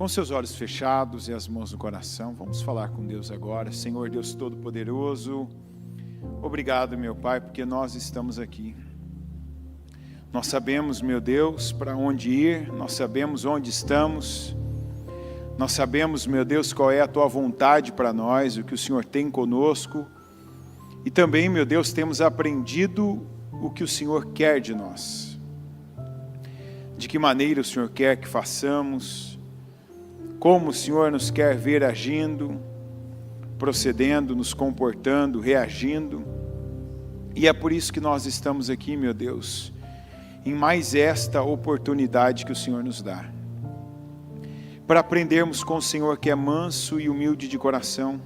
Com seus olhos fechados e as mãos no coração, vamos falar com Deus agora. Senhor Deus Todo-Poderoso, obrigado, meu Pai, porque nós estamos aqui. Nós sabemos, meu Deus, para onde ir, nós sabemos onde estamos, nós sabemos, meu Deus, qual é a Tua vontade para nós, o que o Senhor tem conosco, e também, meu Deus, temos aprendido o que o Senhor quer de nós. De que maneira o Senhor quer que façamos, como o Senhor nos quer ver agindo, procedendo, nos comportando, reagindo. E é por isso que nós estamos aqui, meu Deus, em mais esta oportunidade que o Senhor nos dá. Para aprendermos com o Senhor que é manso e humilde de coração,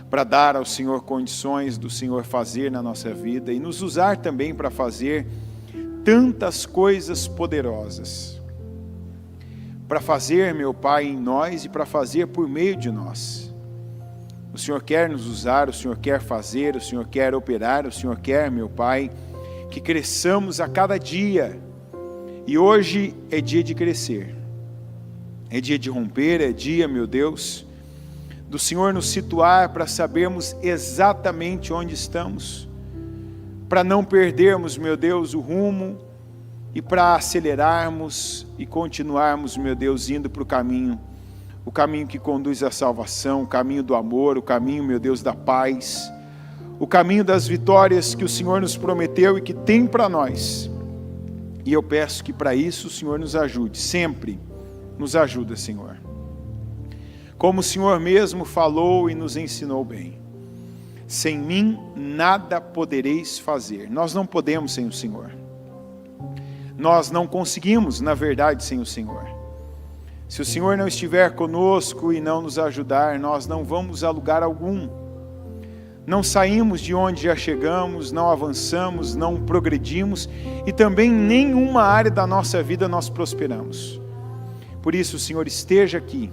para dar ao Senhor condições do Senhor fazer na nossa vida e nos usar também para fazer tantas coisas poderosas. Para fazer, meu Pai, em nós e para fazer por meio de nós. O Senhor quer nos usar, o Senhor quer fazer, o Senhor quer operar, o Senhor quer, meu Pai, que cresçamos a cada dia. E hoje é dia de crescer. É dia de romper, é dia, meu Deus, do Senhor nos situar para sabermos exatamente onde estamos. Para não perdermos, meu Deus, o rumo, e para acelerarmos e continuarmos, meu Deus, indo para o caminho que conduz à salvação, o caminho do amor, o caminho, meu Deus, da paz, o caminho das vitórias que o Senhor nos prometeu e que tem para nós. E eu peço que para isso o Senhor nos ajude, sempre nos ajuda, Senhor. Como o Senhor mesmo falou e nos ensinou bem. Sem mim nada podereis fazer. Nós não podemos sem o Senhor. Nós não conseguimos, na verdade, sem o Senhor. Se o Senhor não estiver conosco e não nos ajudar, nós não vamos a lugar algum. Não saímos de onde já chegamos, não avançamos, não progredimos e também em nenhuma área da nossa vida nós prosperamos. Por isso, o Senhor esteja aqui.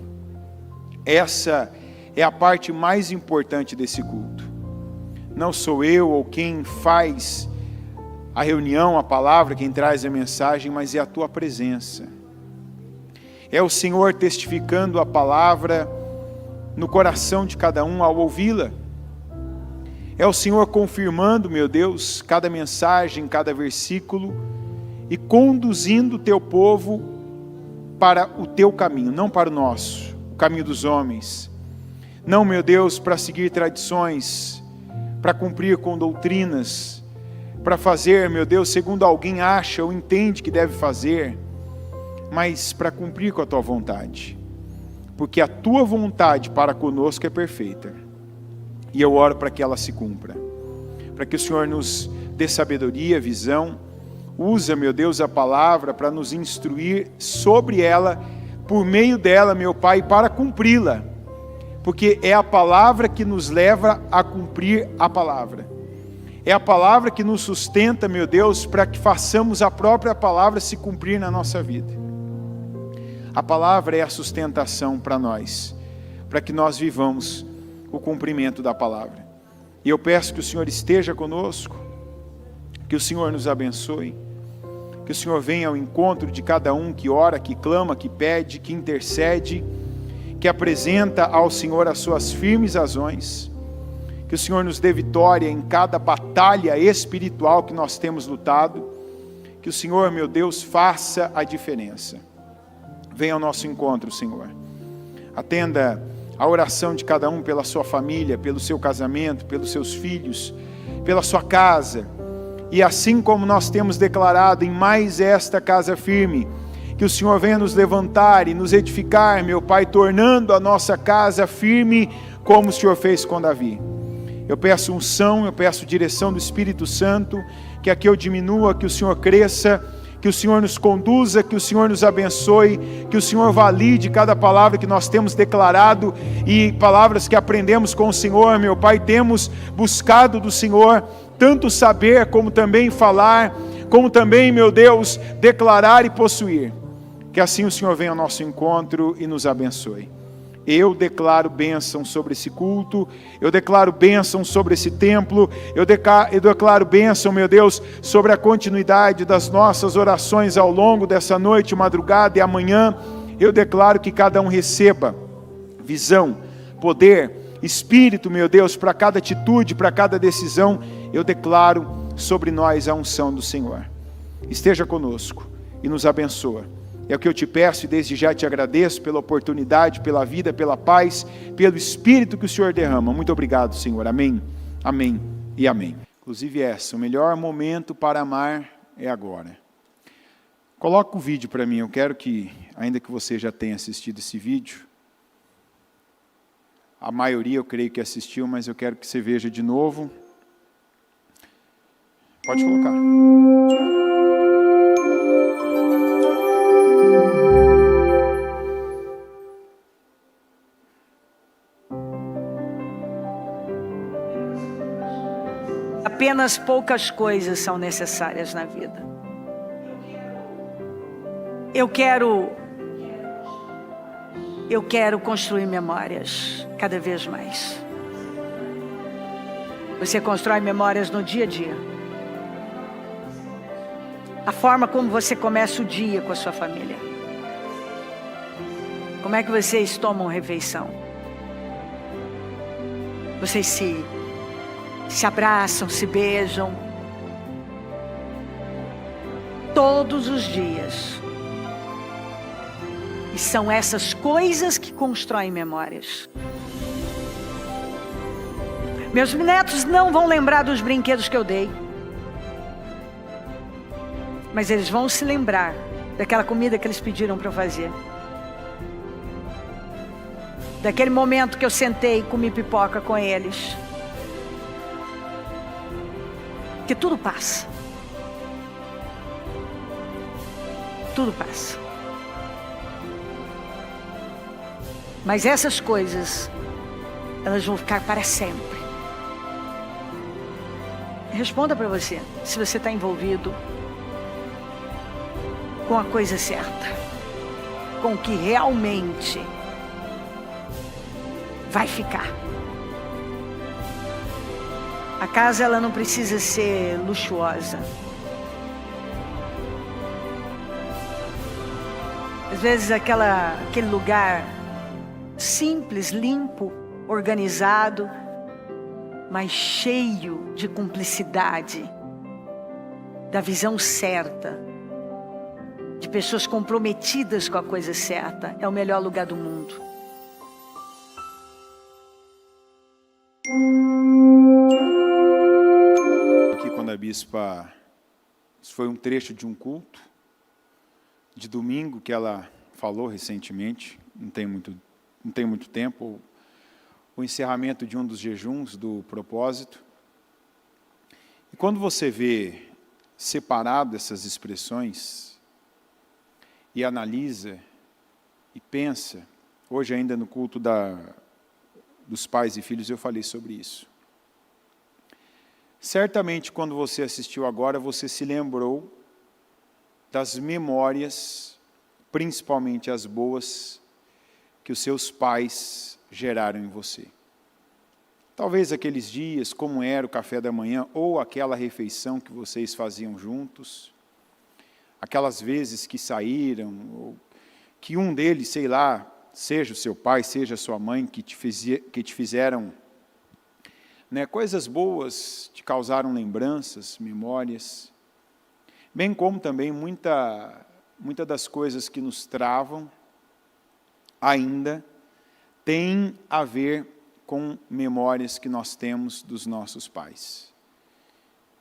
Essa é a parte mais importante desse culto. Não sou eu ou quem faz a reunião, a palavra, quem traz a mensagem, mas é a Tua presença. É o Senhor testificando a palavra no coração de cada um ao ouvi-la. É o Senhor confirmando, meu Deus, cada mensagem, cada versículo e conduzindo o Teu povo para o Teu caminho, não para o nosso, o caminho dos homens. Não, meu Deus, para seguir tradições, para cumprir com doutrinas, para fazer, meu Deus, segundo alguém acha ou entende que deve fazer, mas para cumprir com a Tua vontade, porque a Tua vontade para conosco é perfeita, e eu oro para que ela se cumpra, para que o Senhor nos dê sabedoria, visão, usa, meu Deus, a palavra para nos instruir sobre ela, por meio dela, meu Pai, para cumpri-la, porque é a palavra que nos leva a cumprir a palavra. É a palavra que nos sustenta, meu Deus, para que façamos a própria palavra se cumprir na nossa vida. A palavra é a sustentação para nós, para que nós vivamos o cumprimento da palavra. E eu peço que o Senhor esteja conosco, que o Senhor nos abençoe, que o Senhor venha ao encontro de cada um que ora, que clama, que pede, que intercede, que apresenta ao Senhor as suas firmes razões. Que o Senhor nos dê vitória em cada batalha espiritual que nós temos lutado. Que o Senhor, meu Deus, faça a diferença. Venha ao nosso encontro, Senhor. Atenda a oração de cada um pela sua família, pelo seu casamento, pelos seus filhos, pela sua casa. E assim como nós temos declarado em mais esta casa firme, que o Senhor venha nos levantar e nos edificar, meu Pai, tornando a nossa casa firme como o Senhor fez com Davi. Eu peço unção, eu peço direção do Espírito Santo, que aqui eu diminua, que o Senhor cresça, que o Senhor nos conduza, que o Senhor nos abençoe, que o Senhor valide cada palavra que nós temos declarado e palavras que aprendemos com o Senhor, meu Pai, temos buscado do Senhor, tanto saber como também falar, como também, meu Deus, declarar e possuir. Que assim o Senhor venha ao nosso encontro e nos abençoe. Eu declaro bênção sobre esse culto, eu declaro bênção sobre esse templo, eu declaro bênção, meu Deus, sobre a continuidade das nossas orações ao longo dessa noite, madrugada e amanhã, Eu declaro que cada um receba visão, poder, espírito, meu Deus, para cada atitude, para cada decisão. Eu declaro sobre nós a unção do Senhor. Esteja conosco e nos abençoa. É o que eu te peço e desde já te agradeço pela oportunidade, pela vida, pela paz, pelo Espírito que o Senhor derrama. Muito obrigado, Senhor. Amém, amém e amém. Inclusive o melhor momento para amar é agora. Coloca o vídeo para mim. Eu quero que, ainda que você já tenha assistido esse vídeo, a maioria eu creio que assistiu, mas eu quero que você veja de novo. Pode colocar. Apenas poucas coisas são necessárias na vida. Eu quero construir memórias cada vez mais. Você constrói memórias no dia a dia. A forma como você começa o dia com a sua família. Como é que vocês tomam refeição? Vocês se abraçam, se beijam. Todos os dias. E são essas coisas que constroem memórias. Meus netos não vão lembrar dos brinquedos que eu dei. Mas eles vão se lembrar daquela comida que eles pediram para eu fazer. Daquele momento que eu sentei e comi pipoca com eles. Porque tudo passa. Tudo passa. Mas essas coisas, elas vão ficar para sempre. Responda para você, se você está envolvido com a coisa certa, com o que realmente vai ficar. A casa, ela não precisa ser luxuosa. Às vezes aquele lugar simples, limpo, organizado, mas cheio de cumplicidade, da visão certa, de pessoas comprometidas com a coisa certa, é o melhor lugar do mundo. Aqui quando a bispa, isso foi um trecho de um culto de domingo que ela falou recentemente, não tem muito tempo, o encerramento de um dos jejuns do propósito. E quando você vê separado essas expressões e analisa e pensa, hoje ainda no culto dos pais e filhos eu falei sobre isso. Certamente quando você assistiu agora, você se lembrou das memórias, principalmente as boas, que os seus pais geraram em você. Talvez aqueles dias, como era o café da manhã, ou aquela refeição que vocês faziam juntos, aquelas vezes que saíram, ou que um deles, sei lá, seja o seu pai, seja a sua mãe, que te fizeram, né, coisas boas, te causaram lembranças, memórias, bem como também muita das coisas que nos travam, ainda tem a ver com memórias que nós temos dos nossos pais.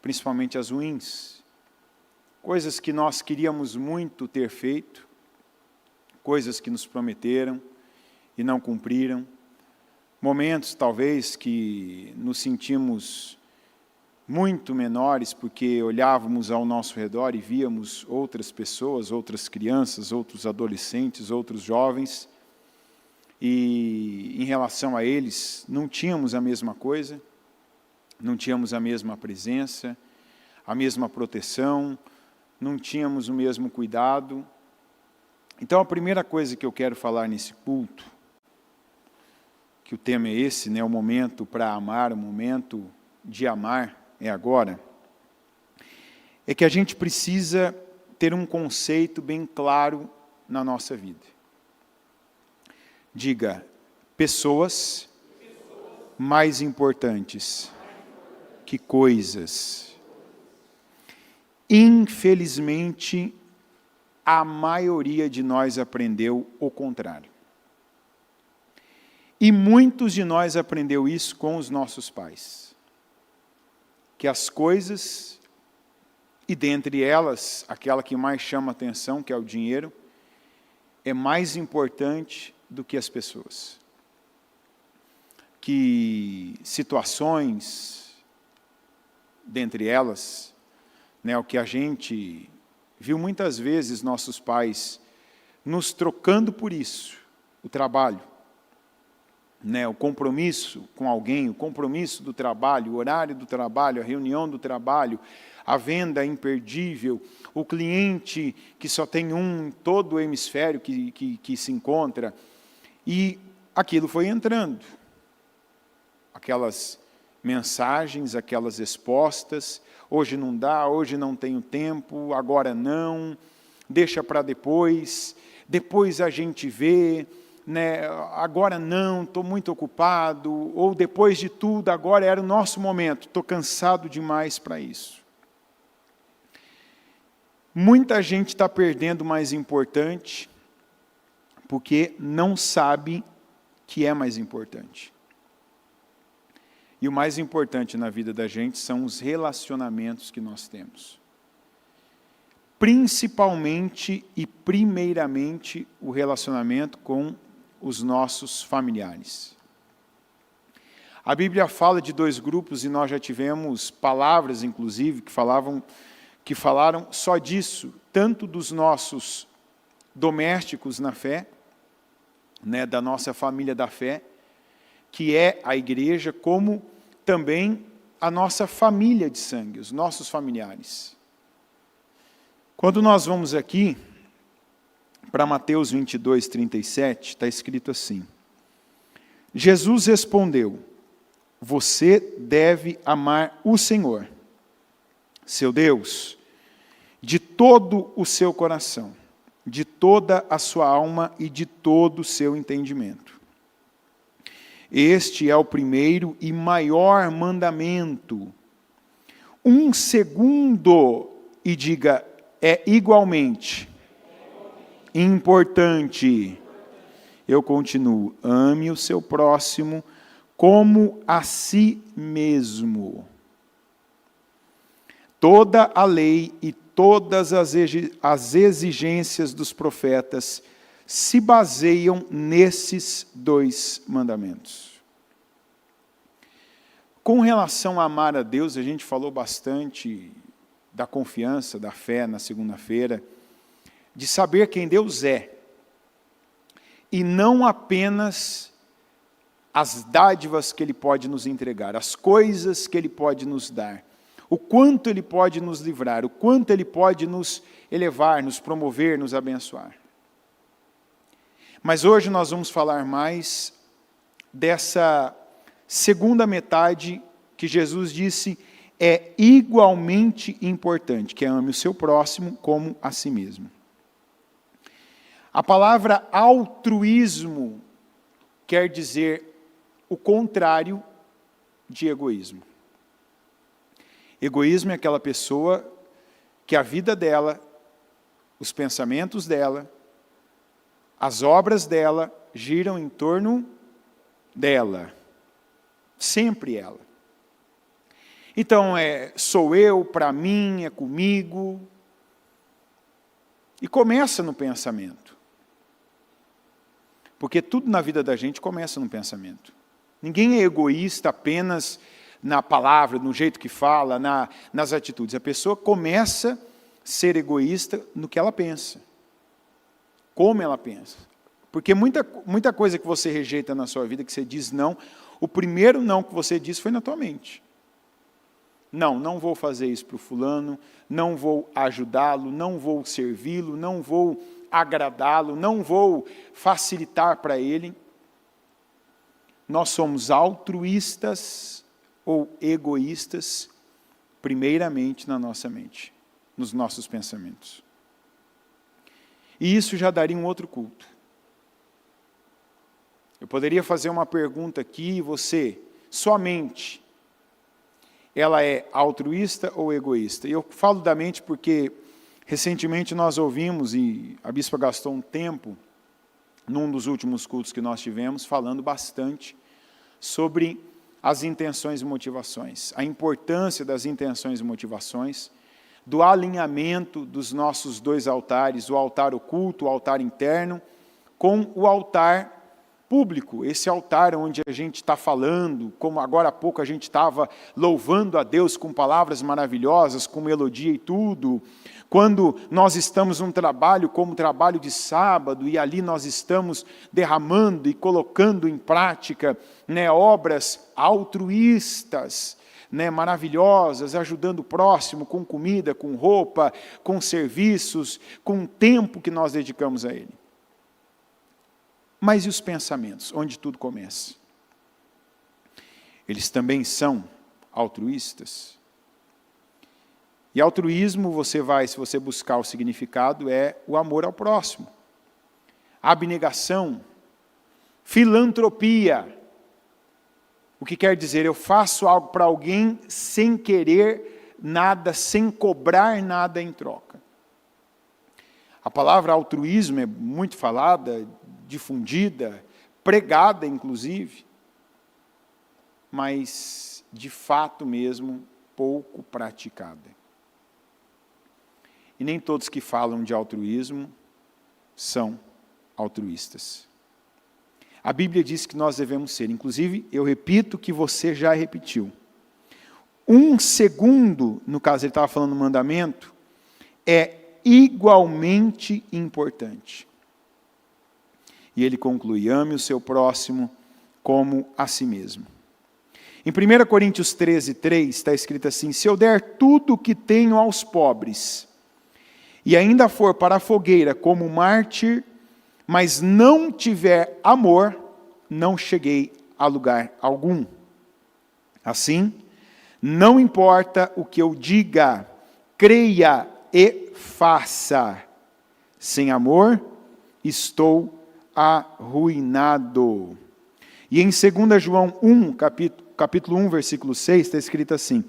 Principalmente as ruins. Coisas que nós queríamos muito ter feito, coisas que nos prometeram e não cumpriram. Momentos, talvez, que nos sentimos muito menores porque olhávamos ao nosso redor e víamos outras pessoas, outras crianças, outros adolescentes, outros jovens, e em relação a eles não tínhamos a mesma coisa, não tínhamos a mesma presença, a mesma proteção, não tínhamos o mesmo cuidado. Então a primeira coisa que eu quero falar nesse culto, que o tema é esse, né, o momento para amar, o momento de amar é agora, é que a gente precisa ter um conceito bem claro na nossa vida. Diga, pessoas mais importantes que coisas. Infelizmente, a maioria de nós aprendeu o contrário. E muitos de nós aprendeu isso com os nossos pais. Que as coisas, e dentre elas, aquela que mais chama atenção, que é o dinheiro, é mais importante do que as pessoas. Que situações, dentre elas, né, o que a gente viu muitas vezes nossos pais nos trocando por isso, o trabalho, né, o compromisso com alguém, o compromisso do trabalho, o horário do trabalho, a reunião do trabalho, a venda imperdível, o cliente que só tem um em todo o hemisfério que se encontra, e aquilo foi entrando. Aquelas mensagens, aquelas respostas, hoje não dá, hoje não tenho tempo, agora não, deixa para depois a gente vê, né, agora não, estou muito ocupado, ou depois de tudo, agora era o nosso momento, estou cansado demais para isso. Muita gente está perdendo o mais importante, porque não sabe que é mais importante. E o mais importante na vida da gente são os relacionamentos que nós temos. Principalmente e primeiramente o relacionamento com os nossos familiares. A Bíblia fala de dois grupos, e nós já tivemos palavras, inclusive, que falaram só disso, tanto dos nossos domésticos na fé, né, da nossa família da fé, que é a igreja, como também a nossa família de sangue, os nossos familiares. Quando nós vamos aqui para Mateus 22, 37, está escrito assim: Jesus respondeu: você deve amar o Senhor, seu Deus, de todo o seu coração, de toda a sua alma e de todo o seu entendimento. Este é o primeiro e maior mandamento. Um segundo, e diga, é igualmente importante. Eu continuo, ame o seu próximo como a si mesmo. Toda a lei e todas as exigências dos profetas se baseiam nesses dois mandamentos. Com relação a amar a Deus, a gente falou bastante da confiança, da fé na segunda-feira, de saber quem Deus é, e não apenas as dádivas que Ele pode nos entregar, as coisas que Ele pode nos dar, o quanto Ele pode nos livrar, o quanto Ele pode nos elevar, nos promover, nos abençoar. Mas hoje nós vamos falar mais dessa segunda metade que Jesus disse é igualmente importante, que é ame o seu próximo como a si mesmo. A palavra altruísmo quer dizer o contrário de egoísmo. Egoísmo é aquela pessoa que a vida dela, os pensamentos dela, as obras dela giram em torno dela. Sempre ela. Então, sou eu, para mim, é comigo. E começa no pensamento. Porque tudo na vida da gente começa no pensamento. Ninguém é egoísta apenas na palavra, no jeito que fala, nas atitudes. A pessoa começa a ser egoísta no que ela pensa. Como ela pensa. Porque muita coisa que você rejeita na sua vida, que você diz não, o primeiro não que você disse foi na tua mente. Não vou fazer isso para o fulano, não vou ajudá-lo, não vou servi-lo, não vou agradá-lo, não vou facilitar para ele. Nós somos altruístas ou egoístas, primeiramente na nossa mente, nos nossos pensamentos. E isso já daria um outro culto. Eu poderia fazer uma pergunta aqui, você, sua mente, ela é altruísta ou egoísta? E eu falo da mente porque recentemente nós ouvimos, e a bispa gastou um tempo, num dos últimos cultos que nós tivemos, falando bastante sobre as intenções e motivações, a importância das intenções e motivações, do alinhamento dos nossos dois altares, o altar oculto, o altar interno, com o altar público, esse altar onde a gente está falando, como agora há pouco a gente estava louvando a Deus com palavras maravilhosas, com melodia e tudo, quando nós estamos num trabalho como o trabalho de sábado, e ali nós estamos derramando e colocando em prática, né, obras altruístas, né, maravilhosas, ajudando o próximo com comida, com roupa, com serviços, com o tempo que nós dedicamos a Ele. Mas e os pensamentos, onde tudo começa? Eles também são altruístas? E altruísmo, se você buscar o significado, é o amor ao próximo, abnegação, filantropia. O que quer dizer, eu faço algo para alguém sem querer nada, sem cobrar nada em troca. A palavra altruísmo é muito falada, difundida, pregada inclusive, mas de fato mesmo pouco praticada. E nem todos que falam de altruísmo são altruístas. A Bíblia diz que nós devemos ser, inclusive eu repito que você já repetiu. 1 segundo, no caso ele estava falando do mandamento, é igualmente importante. E ele conclui, ame o seu próximo como a si mesmo. Em 1 Coríntios 13:3 está escrito assim, se eu der tudo o que tenho aos pobres, e ainda for para a fogueira como mártir, mas não tiver amor, não cheguei a lugar algum. Assim, não importa o que eu diga, creia e faça. Sem amor, estou arruinado. E em 2 João 1, capítulo 1, versículo 6, está escrito assim,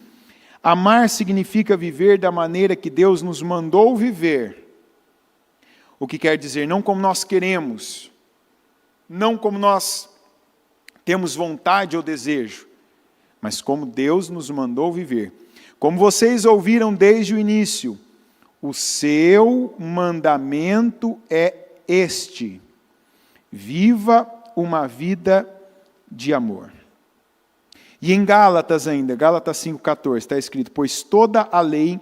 amar significa viver da maneira que Deus nos mandou viver. O que quer dizer, não como nós queremos, não como nós temos vontade ou desejo, mas como Deus nos mandou viver. Como vocês ouviram desde o início, o seu mandamento é este: viva uma vida de amor. E em Gálatas ainda, Gálatas 5,14, está escrito, pois toda a lei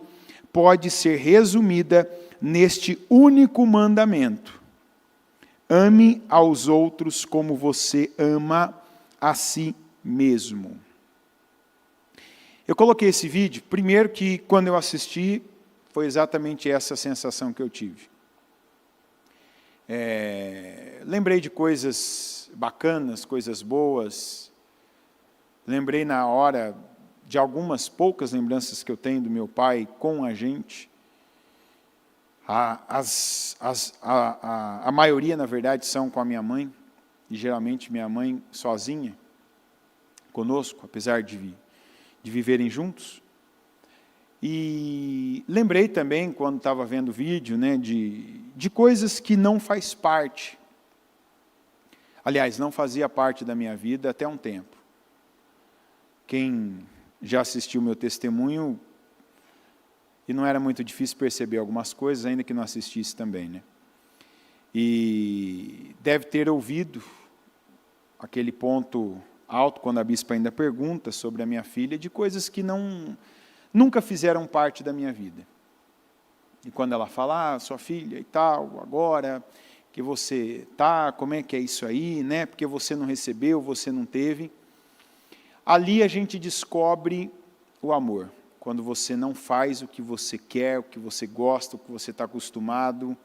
pode ser resumida neste único mandamento: ame aos outros como você ama a si mesmo. Eu coloquei esse vídeo, primeiro que quando eu assisti, foi exatamente essa sensação que eu tive. Lembrei de coisas bacanas, coisas boas. Lembrei na hora de algumas poucas lembranças que eu tenho do meu pai com a gente. A maioria, na verdade, são com a minha mãe. E geralmente minha mãe sozinha, conosco, apesar de viverem juntos. E lembrei também, quando estava vendo o vídeo, né, de coisas que não faz parte. Aliás, não fazia parte da minha vida até um tempo. Quem já assistiu o meu testemunho, e não era muito difícil perceber algumas coisas, ainda que não assistisse também, né? E deve ter ouvido aquele ponto alto, quando a bispa ainda pergunta sobre a minha filha, de coisas que nunca fizeram parte da minha vida. E quando ela fala, sua filha e tal, agora que você está, como é que é isso aí, né? Porque você não recebeu, você não teve. Ali a gente descobre o amor, quando você não faz o que você quer, o que você gosta, o que você está acostumado,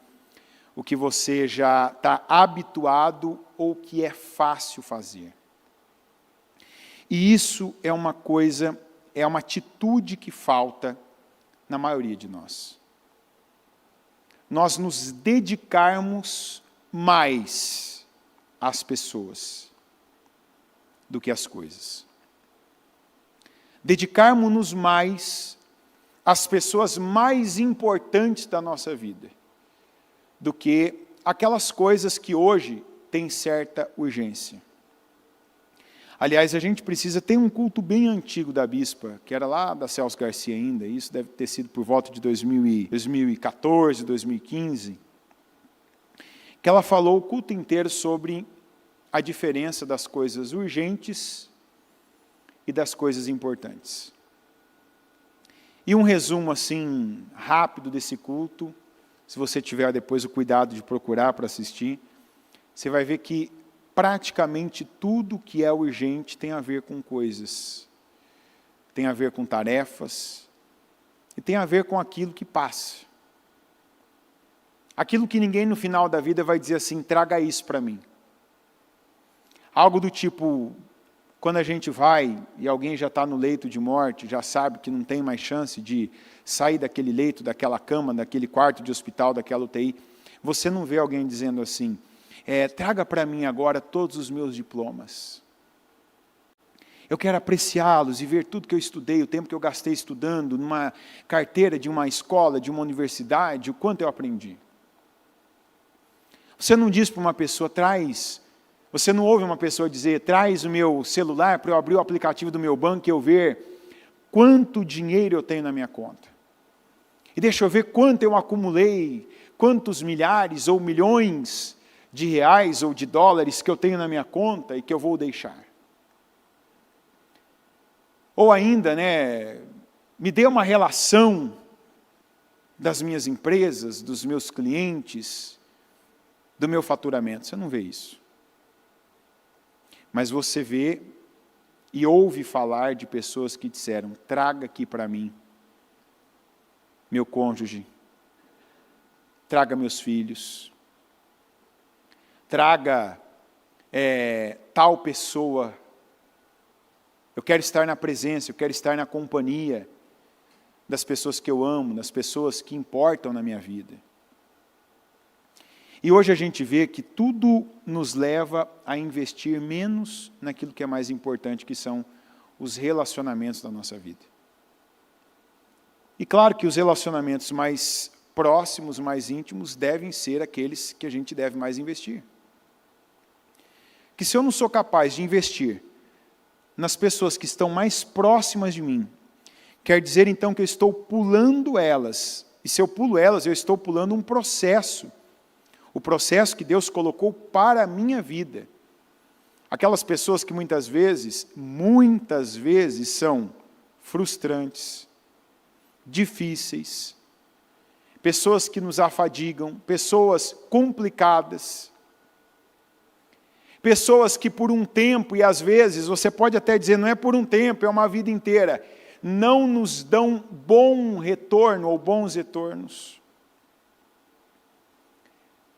o que você já está habituado ou que é fácil fazer. E isso é uma coisa, é uma atitude que falta na maioria de nós. Nós nos dedicarmos mais às pessoas. do que as coisas. Dedicarmos-nos mais às pessoas mais importantes da nossa vida do que aquelas coisas que hoje têm certa urgência. Aliás, a gente precisa ter um culto bem antigo da bispa, que era lá da Celso Garcia ainda, isso deve ter sido por volta de 2014, 2015, que ela falou o culto inteiro sobre a diferença das coisas urgentes e das coisas importantes. E um resumo assim rápido desse culto, se você tiver depois o cuidado de procurar para assistir, você vai ver que praticamente tudo que é urgente tem a ver com coisas, tem a ver com tarefas, e tem a ver com aquilo que passa. Aquilo que ninguém no final da vida vai dizer assim, traga isso para mim. Algo do tipo, quando a gente vai e alguém já está no leito de morte, já sabe que não tem mais chance de sair daquele leito, daquela cama, daquele quarto de hospital, daquela UTI, você não vê alguém dizendo assim, traga para mim agora todos os meus diplomas. Eu quero apreciá-los e ver tudo que eu estudei, o tempo que eu gastei estudando, numa carteira de uma escola, de uma universidade, o quanto eu aprendi. Você não diz para uma pessoa, você não ouve uma pessoa dizer, traz o meu celular para eu abrir o aplicativo do meu banco e eu ver quanto dinheiro eu tenho na minha conta. E deixa eu ver quanto eu acumulei, quantos milhares ou milhões de reais ou de dólares que eu tenho na minha conta e que eu vou deixar. Ou ainda, me dê uma relação das minhas empresas, dos meus clientes, do meu faturamento. Você não vê isso. Mas você vê e ouve falar de pessoas que disseram, traga aqui para mim meu cônjuge, traga meus filhos, traga tal pessoa, eu quero estar na presença, eu quero estar na companhia das pessoas que eu amo, das pessoas que importam na minha vida. E hoje a gente vê que tudo nos leva a investir menos naquilo que é mais importante, que são os relacionamentos da nossa vida. E claro que os relacionamentos mais próximos, mais íntimos, devem ser aqueles que a gente deve mais investir. Que se eu não sou capaz de investir nas pessoas que estão mais próximas de mim, quer dizer então que eu estou pulando elas, e se eu pulo elas, eu estou pulando um processo, o processo que Deus colocou para a minha vida. Aquelas pessoas que muitas vezes são frustrantes, difíceis, pessoas que nos afadigam, pessoas complicadas, pessoas que por um tempo, e às vezes você pode até dizer, não é por um tempo, é uma vida inteira, não nos dão bom retorno ou bons retornos.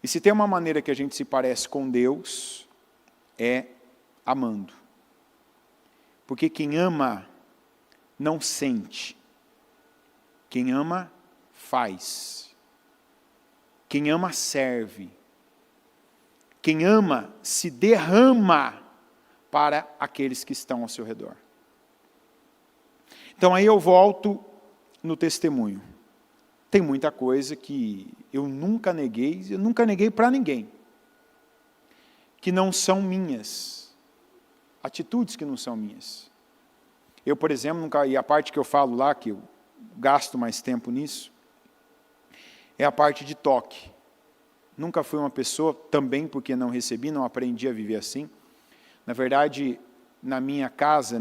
E se tem uma maneira que a gente se parece com Deus, é amando. Porque quem ama não sente. Quem ama faz. Quem ama serve. Quem ama se derrama para aqueles que estão ao seu redor. Então aí eu volto no testemunho. Tem muita coisa que eu nunca neguei para ninguém, que não são minhas, atitudes que não são minhas. Eu, por exemplo, e a parte que eu falo lá, que eu gasto mais tempo nisso, é a parte de toque. Nunca fui uma pessoa, também porque não recebi, não aprendi a viver assim. Na verdade, na minha casa,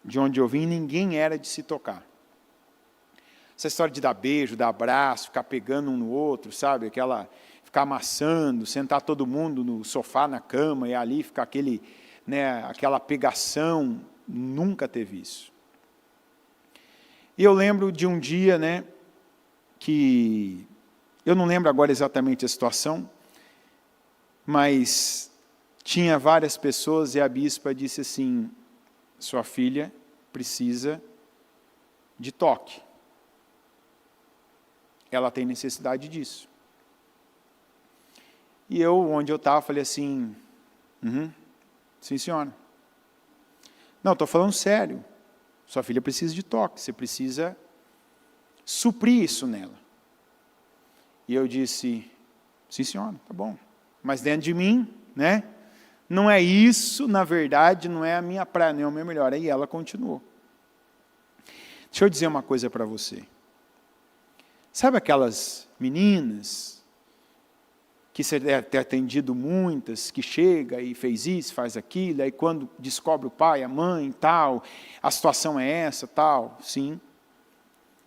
de onde eu vim, ninguém era de se tocar. Essa história de dar beijo, dar abraço, ficar pegando um no outro, sabe? Ficar amassando, sentar todo mundo no sofá, na cama, e ali ficar aquela pegação, nunca teve isso. E eu lembro de um dia, que eu não lembro agora exatamente a situação, mas tinha várias pessoas e a bispa disse assim, sua filha precisa de toque. Ela tem necessidade disso. E eu, onde eu estava, falei assim, sim senhora. Não, estou falando sério. Sua filha precisa de toque, você precisa suprir isso nela. E eu disse, sim senhora, tá bom. Mas dentro de mim, né? Não é isso, na verdade, não é a minha praia, não é o meu melhor. Aí ela continuou. Deixa eu dizer uma coisa para você. Sabe aquelas meninas que você deve ter atendido muitas, que chega e fez isso, faz aquilo, aí quando descobre o pai, a mãe, tal, a situação é essa, tal, sim.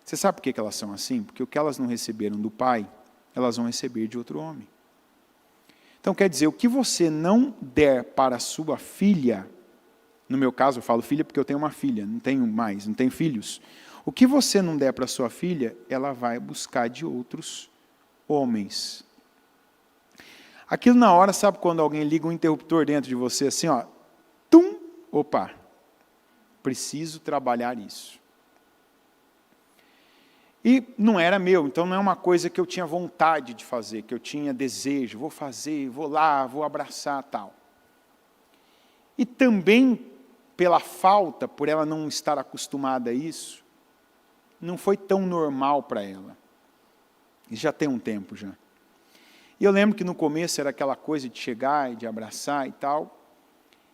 Você sabe por que elas são assim? Porque o que elas não receberam do pai, elas vão receber de outro homem. Então, quer dizer, o que você não der para a sua filha, no meu caso eu falo filha porque eu tenho uma filha, não tenho mais, não tenho filhos. O que você não der para a sua filha, ela vai buscar de outros homens. Aquilo na hora, sabe quando alguém liga um interruptor dentro de você, assim, ó, tum, opa, preciso trabalhar isso. E não era meu, então não é uma coisa que eu tinha vontade de fazer, que eu tinha desejo, vou fazer, vou lá, vou abraçar, tal. E também, pela falta, por ela não estar acostumada a isso, não foi tão normal para ela. E já tem um tempo já. E eu lembro que no começo era aquela coisa de chegar e de abraçar e tal.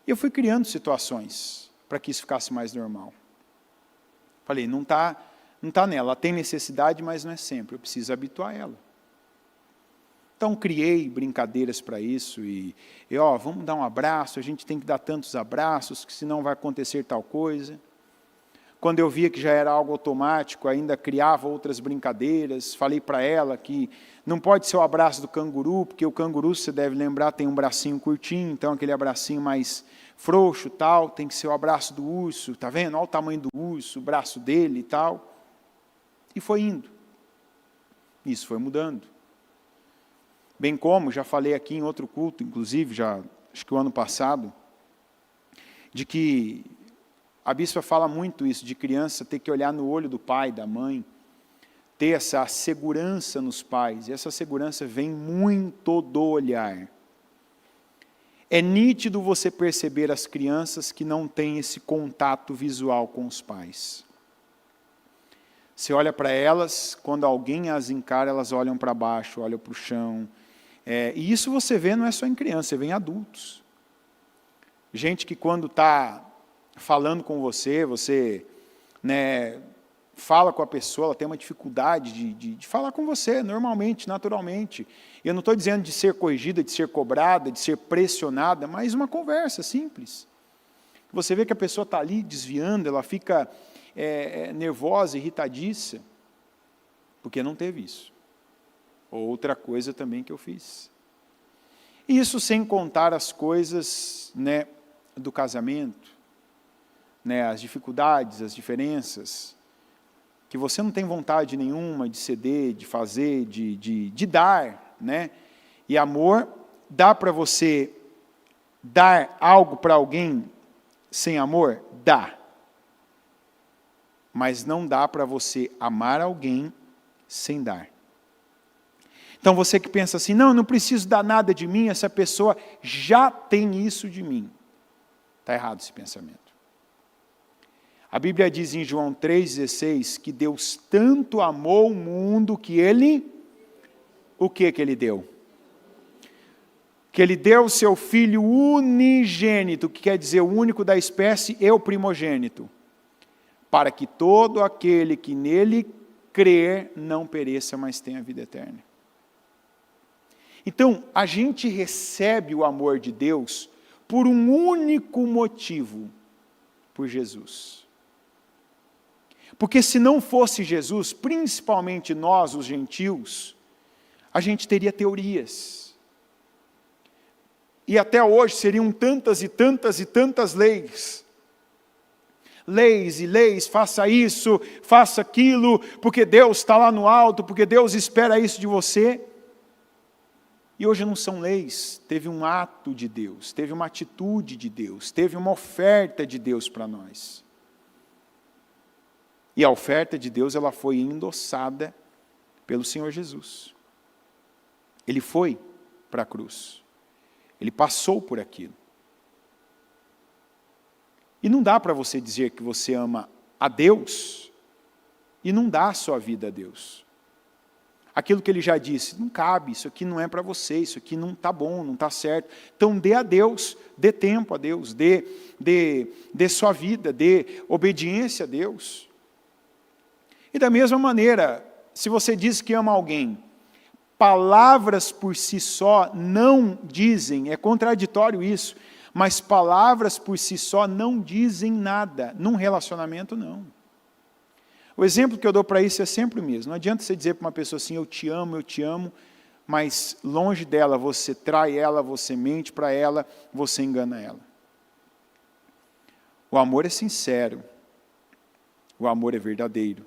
E eu fui criando situações para que isso ficasse mais normal. Falei, não está nela, ela tem necessidade, mas não é sempre, eu preciso habituar ela. Então criei brincadeiras para isso, e vamos dar um abraço, a gente tem que dar tantos abraços, que senão vai acontecer tal coisa. Quando eu via que já era algo automático, ainda criava outras brincadeiras, falei para ela que não pode ser o abraço do canguru, porque o canguru, você deve lembrar, tem um bracinho curtinho, então aquele abracinho mais frouxo, tal, tem que ser o abraço do urso, tá vendo? Olha o tamanho do urso, o braço dele e tal. E foi indo. Isso foi mudando. Bem como, já falei aqui em outro culto, inclusive, acho que o ano passado, de que a bispa fala muito isso, de criança ter que olhar no olho do pai, da mãe, ter essa segurança nos pais, e essa segurança vem muito do olhar. É nítido você perceber as crianças que não têm esse contato visual com os pais. Você olha para elas, quando alguém as encara, elas olham para baixo, olham para o chão. E isso você vê não é só em criança, você vê em adultos. Gente que quando está falando com você, fala com a pessoa, ela tem uma dificuldade de falar com você, normalmente, naturalmente. E eu não estou dizendo de ser corrigida, de ser cobrada, de ser pressionada, mas uma conversa simples. Você vê que a pessoa está ali desviando, ela fica nervosa, irritadiça, porque não teve isso. Outra coisa também que eu fiz. Isso sem contar as coisas do casamento, as dificuldades, as diferenças, que você não tem vontade nenhuma de ceder, de fazer, de dar. E amor, dá para você dar algo para alguém sem amor? Dá. Mas não dá para você amar alguém sem dar. Então você que pensa assim, não preciso dar nada de mim, essa pessoa já tem isso de mim. Está errado esse pensamento. A Bíblia diz em João 3,16 que Deus tanto amou o mundo que Ele, o que Ele deu? Que Ele deu o seu Filho unigênito, que quer dizer o único da espécie e o primogênito, para que todo aquele que nele crer não pereça, mas tenha vida eterna. Então, a gente recebe o amor de Deus por um único motivo, por Jesus. Porque se não fosse Jesus, principalmente nós, os gentios, a gente teria teorias. E até hoje seriam tantas e tantas e tantas leis. Leis e leis, faça isso, faça aquilo, porque Deus está lá no alto, porque Deus espera isso de você. E hoje não são leis, teve um ato de Deus, teve uma atitude de Deus, teve uma oferta de Deus para nós. E a oferta de Deus, ela foi endossada pelo Senhor Jesus. Ele foi para a cruz. Ele passou por aquilo. E não dá para você dizer que você ama a Deus e não dá a sua vida a Deus. Aquilo que ele já disse, não cabe, isso aqui não é para você, isso aqui não está bom, não está certo. Então dê a Deus, dê tempo a Deus, dê sua vida, dê obediência a Deus. E da mesma maneira, se você diz que ama alguém, palavras por si só não dizem, é contraditório isso, mas palavras por si só não dizem nada, num relacionamento não. O exemplo que eu dou para isso é sempre o mesmo. Não adianta você dizer para uma pessoa assim, eu te amo, mas longe dela você trai ela, você mente para ela, você engana ela. O amor é sincero, o amor é verdadeiro,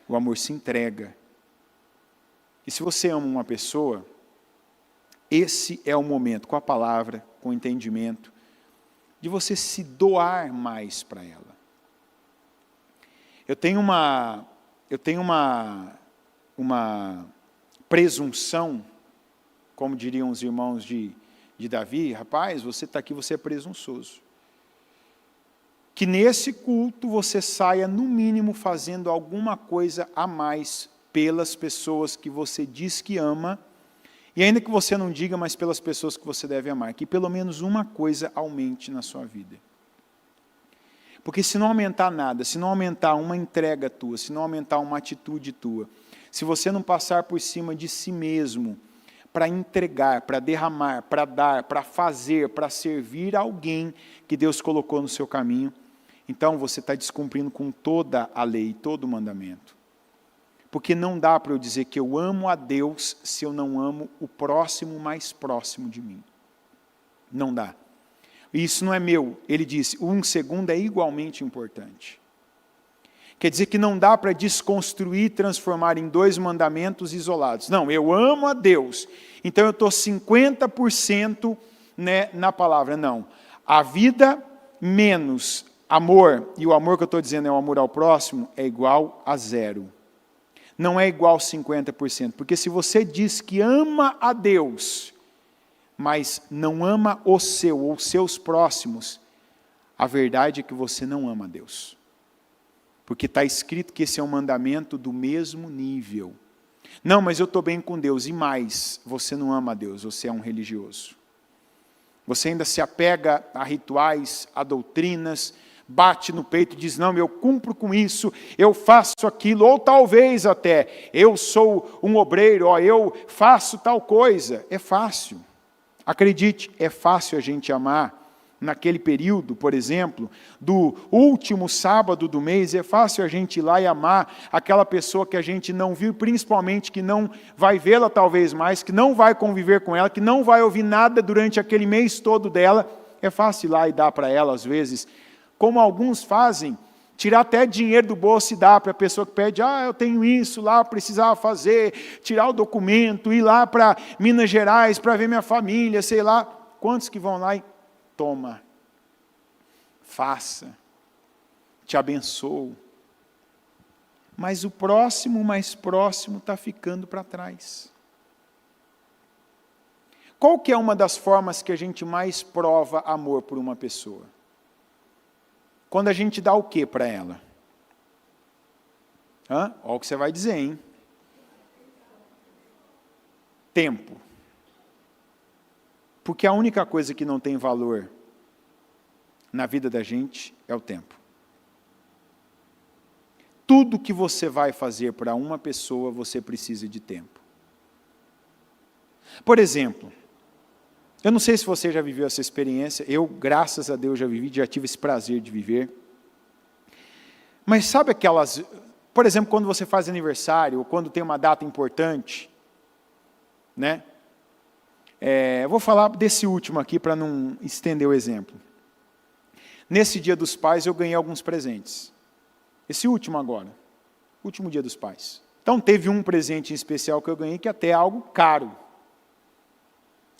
o amor se entrega. E se você ama uma pessoa, esse é o momento, com a palavra, com o entendimento, de você se doar mais para ela. Eu tenho uma presunção, como diriam os irmãos de Davi, rapaz, você está aqui, você é presunçoso. Que nesse culto você saia, no mínimo, fazendo alguma coisa a mais pelas pessoas que você diz que ama, e ainda que você não diga, mas pelas pessoas que você deve amar, que pelo menos uma coisa aumente na sua vida. Porque se não aumentar nada, se não aumentar uma entrega tua, se não aumentar uma atitude tua, se você não passar por cima de si mesmo, para entregar, para derramar, para dar, para fazer, para servir alguém que Deus colocou no seu caminho, então você está descumprindo com toda a lei, todo o mandamento. Porque não dá para eu dizer que eu amo a Deus se eu não amo o próximo mais próximo de mim. Não dá. Isso não é meu. Ele disse, um segundo é igualmente importante. Quer dizer que não dá para desconstruir e transformar em dois mandamentos isolados. Não, eu amo a Deus, então eu estou 50% na palavra. Não. A vida menos amor, e o amor que eu estou dizendo é o amor ao próximo, é igual a 0. Não é igual a 50%. Porque se você diz que ama a Deus, mas não ama o seu ou seus próximos, a verdade é que você não ama a Deus. Porque está escrito que esse é um mandamento do mesmo nível. Não, mas eu estou bem com Deus. E mais, você não ama a Deus, você é um religioso. Você ainda se apega a rituais, a doutrinas, bate no peito e diz, não, eu cumpro com isso, eu faço aquilo, ou talvez até, eu sou um obreiro, eu faço tal coisa. É fácil. Acredite, é fácil a gente amar naquele período, por exemplo, do último sábado do mês, é fácil a gente ir lá e amar aquela pessoa que a gente não viu, principalmente que não vai vê-la talvez mais, que não vai conviver com ela, que não vai ouvir nada durante aquele mês todo dela. É fácil ir lá e dar para ela, às vezes, como alguns fazem, tirar até dinheiro do bolso e dar para a pessoa que pede, eu tenho isso lá, precisava fazer, tirar o documento, ir lá para Minas Gerais para ver minha família, sei lá. Quantos que vão lá e toma, faça, te abençoo. Mas o próximo, mais próximo, está ficando para trás. Qual que é uma das formas que a gente mais prova amor por uma pessoa? Quando a gente dá o que para ela? Olha o que você vai dizer, hein? Tempo. Porque a única coisa que não tem valor na vida da gente é o tempo. Tudo que você vai fazer para uma pessoa, você precisa de tempo. Por exemplo, eu não sei se você já viveu essa experiência, eu, graças a Deus, já vivi, já tive esse prazer de viver. Mas sabe aquelas, por exemplo, quando você faz aniversário, ou quando tem uma data importante, né? Eu vou falar desse último aqui, para não estender o exemplo. Nesse Dia dos Pais, eu ganhei alguns presentes. Esse último agora, último Dia dos Pais. Então, teve um presente em especial que eu ganhei, que até é algo caro.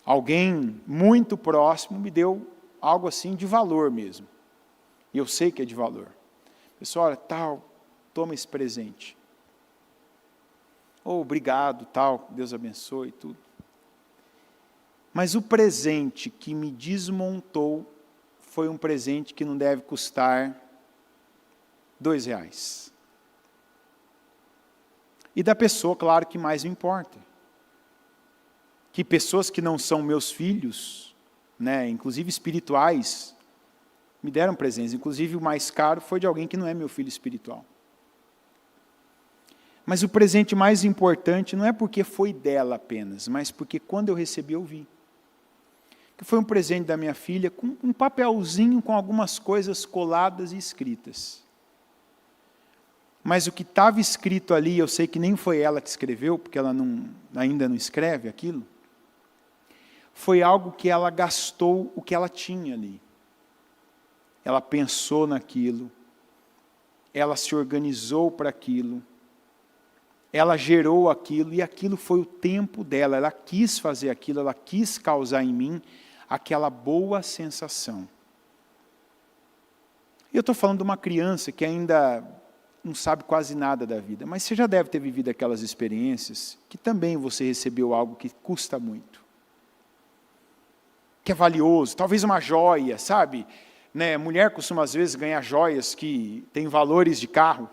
Alguém muito próximo me deu algo assim de valor mesmo. E eu sei que é de valor. Pessoal, olha, tal, toma esse presente. Obrigado, tal, Deus abençoe e tudo. Mas o presente que me desmontou foi um presente que não deve custar R$2. E da pessoa, claro, que mais me importa. Que pessoas que não são meus filhos, né, inclusive espirituais, me deram presentes. Inclusive o mais caro foi de alguém que não é meu filho espiritual. Mas o presente mais importante não é porque foi dela apenas, mas porque quando eu recebi, eu vi. Que foi um presente da minha filha com um papelzinho com algumas coisas coladas e escritas. Mas o que estava escrito ali, eu sei que nem foi ela que escreveu, porque ela ainda não escreve aquilo, foi algo que ela gastou o que ela tinha ali. Ela pensou naquilo, ela se organizou para aquilo, ela gerou aquilo, e aquilo foi o tempo dela, ela quis fazer aquilo, ela quis causar em mim aquela boa sensação. Eu estou falando de uma criança que ainda não sabe quase nada da vida, mas você já deve ter vivido aquelas experiências que também você recebeu algo que custa muito, que é valioso, talvez uma joia, sabe? Né? Mulher costuma às vezes ganhar joias que têm valores de carro,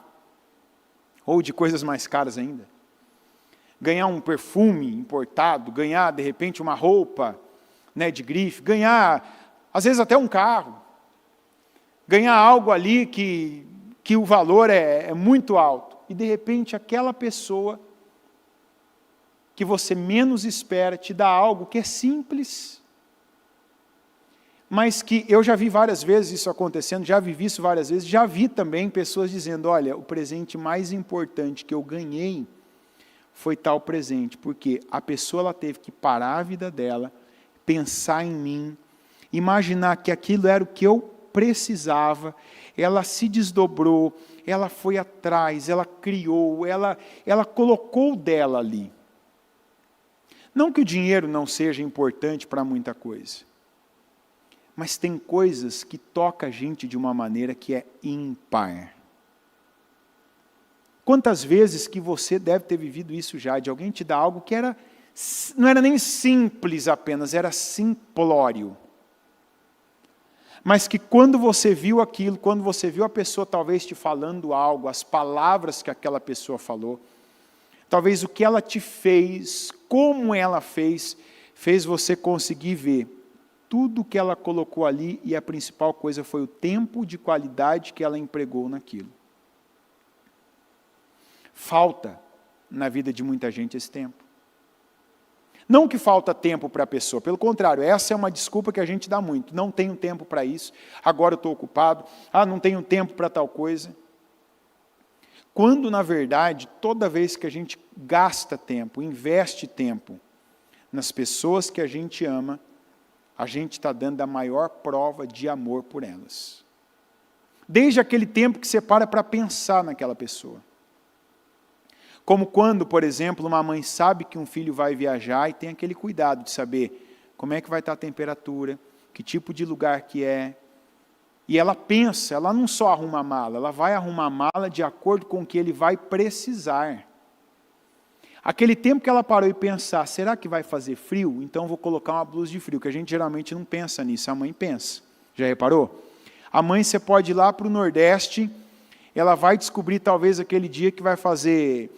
ou de coisas mais caras ainda. Ganhar um perfume importado, ganhar de repente uma roupa, né, de grife, ganhar às vezes até um carro, ganhar algo ali que o valor é muito alto, e de repente aquela pessoa que você menos espera te dá algo que é simples, mas que eu já vi várias vezes isso acontecendo, já vivi isso várias vezes, já vi também pessoas dizendo, olha, o presente mais importante que eu ganhei foi tal presente, porque a pessoa ela teve que parar a vida dela, pensar em mim, imaginar que aquilo era o que eu precisava, ela se desdobrou, ela foi atrás, ela criou, ela colocou dela ali. Não que o dinheiro não seja importante para muita coisa, mas tem coisas que tocam a gente de uma maneira que é ímpar. Quantas vezes que você deve ter vivido isso já, de alguém te dar algo que não era nem simples apenas, era simplório. Mas que quando você viu aquilo, quando você viu a pessoa talvez te falando algo, as palavras que aquela pessoa falou, talvez o que ela te fez, como ela fez você conseguir ver tudo que ela colocou ali, e a principal coisa foi o tempo de qualidade que ela empregou naquilo. Falta na vida de muita gente esse tempo. Não que falta tempo para a pessoa, pelo contrário, essa é uma desculpa que a gente dá muito. Não tenho tempo para isso, agora eu estou ocupado, não tenho tempo para tal coisa. Quando, na verdade, toda vez que a gente gasta tempo, investe tempo nas pessoas que a gente ama, a gente está dando a maior prova de amor por elas. Desde aquele tempo que você para pensar naquela pessoa. Como quando, por exemplo, uma mãe sabe que um filho vai viajar e tem aquele cuidado de saber como é que vai estar a temperatura, que tipo de lugar que é. E ela pensa, ela não só arruma a mala, ela vai arrumar a mala de acordo com o que ele vai precisar. Aquele tempo que ela parou e pensar, será que vai fazer frio? Então vou colocar uma blusa de frio, que a gente geralmente não pensa nisso, a mãe pensa. Já reparou? A mãe, você pode ir lá para o Nordeste, ela vai descobrir talvez aquele dia que vai fazer,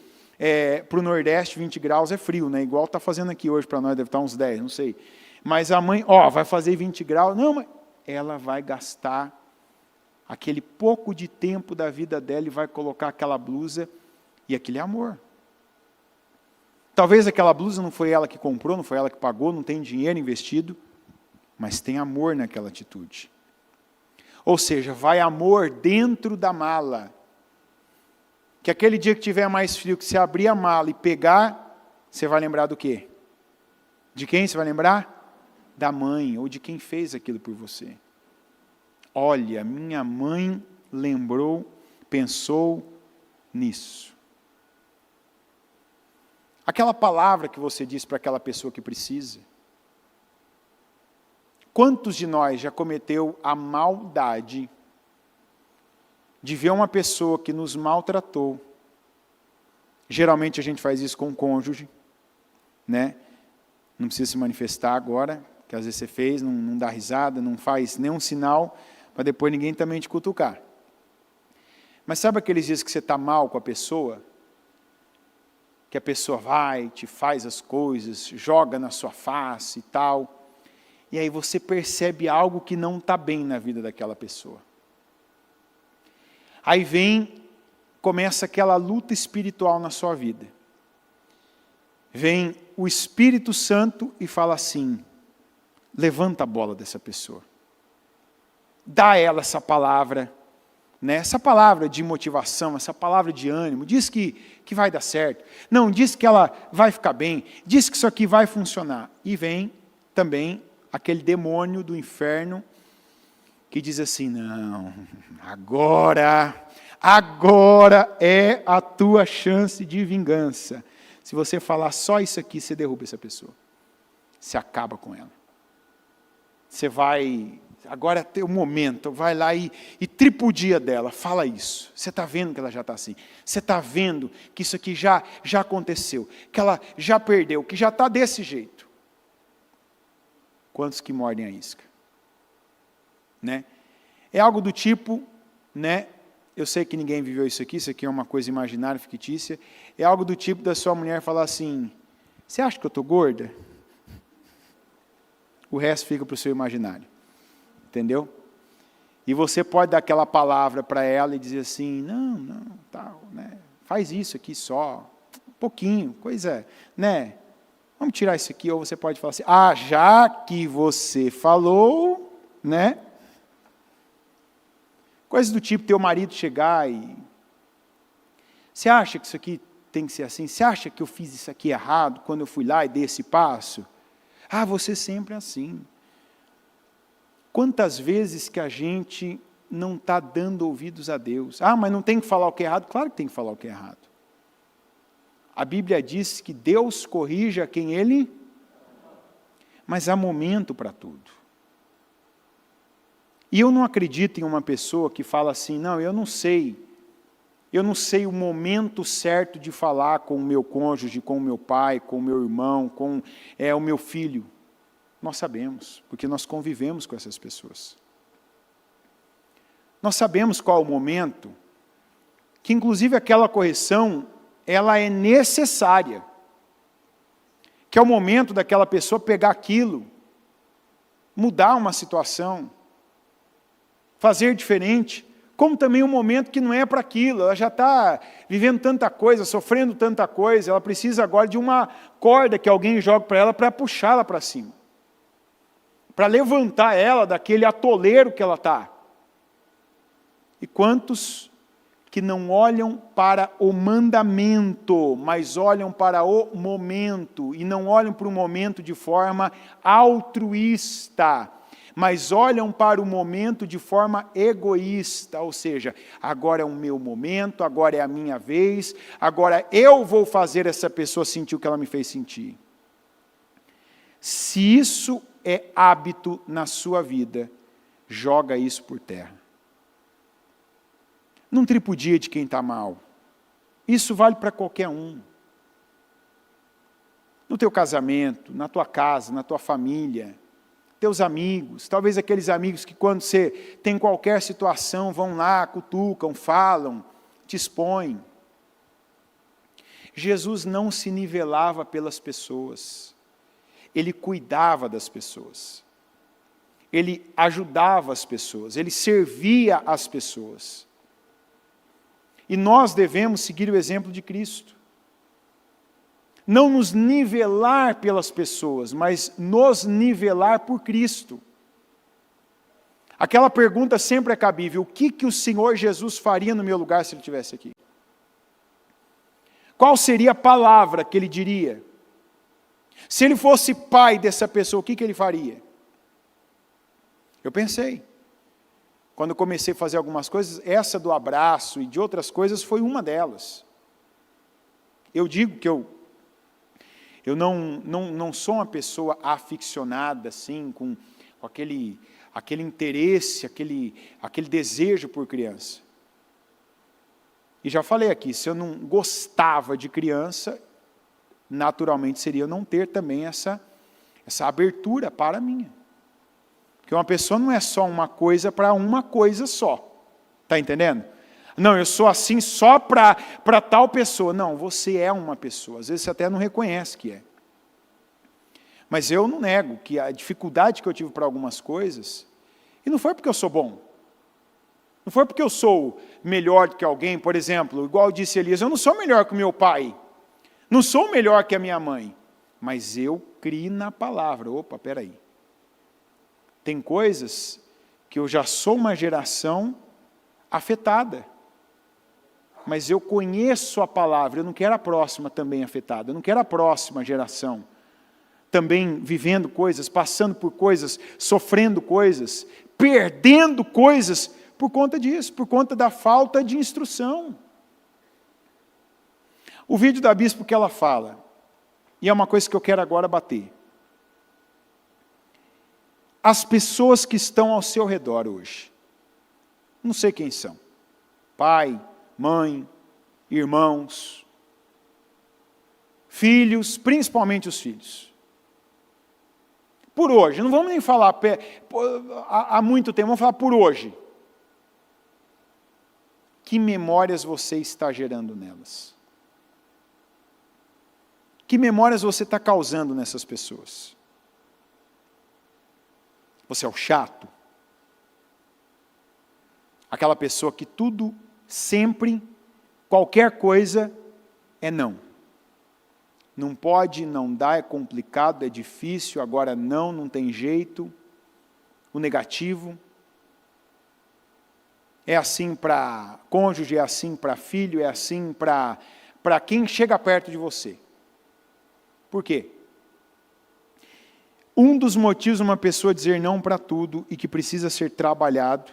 para o Nordeste 20 graus é frio, né? Igual está fazendo aqui hoje para nós, deve estar uns 10, não sei. Mas a mãe, vai fazer 20 graus, não, mas ela vai gastar aquele pouco de tempo da vida dela e vai colocar aquela blusa, e aquele é amor. Talvez aquela blusa não foi ela que comprou, não foi ela que pagou, não tem dinheiro investido, mas tem amor naquela atitude. Ou seja, vai amor dentro da mala. Que aquele dia que tiver mais frio, que você abrir a mala e pegar, você vai lembrar do quê? De quem você vai lembrar? Da mãe, ou de quem fez aquilo por você. Olha, minha mãe lembrou, pensou nisso. Aquela palavra que você diz para aquela pessoa que precisa. Quantos de nós já cometeu a maldade de ver uma pessoa que nos maltratou? Geralmente a gente faz isso com o cônjuge, né? Não precisa se manifestar agora, que às vezes você fez, não dá risada, não faz nenhum sinal, para depois ninguém também te cutucar. Mas sabe aqueles dias que você está mal com a pessoa? Que a pessoa vai, te faz as coisas, joga na sua face e tal, e aí você percebe algo que não está bem na vida daquela pessoa. Aí começa aquela luta espiritual na sua vida. Vem o Espírito Santo e fala assim, levanta a bola dessa pessoa. Dá a ela essa palavra, né? Essa palavra de motivação, essa palavra de ânimo, diz que vai dar certo. Não, diz que ela vai ficar bem, diz que isso aqui vai funcionar. E vem também aquele demônio do inferno que diz assim, não, agora é a tua chance de vingança. Se você falar só isso aqui, você derruba essa pessoa. Você acaba com ela. Você vai, agora é teu momento, vai lá e tripudia dela, fala isso. Você está vendo que ela já está assim. Você está vendo que isso aqui já aconteceu, que ela já perdeu, que já está desse jeito. Quantos que mordem a isca? Né? É algo do tipo, né? Eu sei que ninguém viveu isso aqui é uma coisa imaginária, fictícia. É algo do tipo da sua mulher falar assim, você acha que eu estou gorda? O resto fica para o seu imaginário. Entendeu? E você pode dar aquela palavra para ela e dizer assim, não, tal, né? Faz isso aqui só, um pouquinho, coisa, né? Vamos tirar isso aqui, ou você pode falar assim, já que você falou, né? Coisas do tipo, teu marido chegar e... Você acha que isso aqui tem que ser assim? Você acha que eu fiz isso aqui errado quando eu fui lá e dei esse passo? Você sempre é assim. Quantas vezes que a gente não está dando ouvidos a Deus? Mas não tem que falar o que é errado? Claro que tem que falar o que é errado. A Bíblia diz que Deus corrige a quem Ele... Mas há momento para tudo. E eu não acredito em uma pessoa que fala assim, não, eu não sei o momento certo de falar com o meu cônjuge, com o meu pai, com o meu irmão, com o meu filho. Nós sabemos, porque nós convivemos com essas pessoas. Nós sabemos qual é o momento, que inclusive aquela correção, ela é necessária. Que é o momento daquela pessoa pegar aquilo, mudar uma situação, fazer diferente, como também um momento que não é para aquilo, ela já está vivendo tanta coisa, sofrendo tanta coisa, ela precisa agora de uma corda que alguém joga para ela para puxá-la para cima, para levantar ela daquele atoleiro que ela está. E quantos que não olham para o mandamento, mas olham para o momento, e não olham para o momento de forma altruísta, mas olham para o momento de forma egoísta, ou seja, agora é o meu momento, agora é a minha vez, agora eu vou fazer essa pessoa sentir o que ela me fez sentir. Se isso é hábito na sua vida, joga isso por terra. Não tripudia de quem está mal. Isso vale para qualquer um. No teu casamento, na tua casa, na tua família, teus amigos, talvez aqueles amigos que quando você tem qualquer situação, vão lá, cutucam, falam, te expõem. Jesus não se nivelava pelas pessoas. Ele cuidava das pessoas. Ele ajudava as pessoas. Ele servia as pessoas. E nós devemos seguir o exemplo de Cristo. Não nos nivelar pelas pessoas, mas nos nivelar por Cristo. Aquela pergunta sempre é cabível: o que o Senhor Jesus faria no meu lugar se Ele estivesse aqui? Qual seria a palavra que Ele diria? Se Ele fosse pai dessa pessoa, o que Ele faria? Eu pensei. Quando eu comecei a fazer algumas coisas, essa do abraço e de outras coisas foi uma delas. Eu digo que eu não sou uma pessoa aficionada, assim, com aquele interesse, aquele desejo por criança. E já falei aqui, se eu não gostava de criança, naturalmente seria eu não ter também essa abertura para a minha. Porque uma pessoa não é só uma coisa para uma coisa só. Está entendendo? Não, eu sou assim só para tal pessoa. Não, você é uma pessoa. Às vezes você até não reconhece que é. Mas eu não nego que a dificuldade que eu tive para algumas coisas, e não foi porque eu sou bom. Não foi porque eu sou melhor do que alguém, por exemplo, igual disse Elias, eu não sou melhor que o meu pai. Não sou melhor que a minha mãe. Mas eu criei na palavra. Opa, peraí. Tem coisas que eu já sou uma geração afetada. Mas eu conheço a palavra, eu não quero a próxima também afetada, eu não quero a próxima geração também vivendo coisas, passando por coisas, sofrendo coisas, perdendo coisas por conta disso, por conta da falta de instrução. O vídeo da bispo que ela fala, e é uma coisa que eu quero agora bater. As pessoas que estão ao seu redor hoje, não sei quem são, pai, mãe, irmãos, filhos, principalmente os filhos. Por hoje, não vamos nem falar há muito tempo, vamos falar por hoje. Que memórias você está gerando nelas? Que memórias você está causando nessas pessoas? Você é o chato? Aquela pessoa que tudo, sempre, qualquer coisa é não. Não pode, não dá, é complicado, é difícil, agora não tem jeito. O negativo. É assim para cônjuge, é assim para filho, é assim para quem chega perto de você. Por quê? Um dos motivos de uma pessoa dizer não para tudo e que precisa ser trabalhado,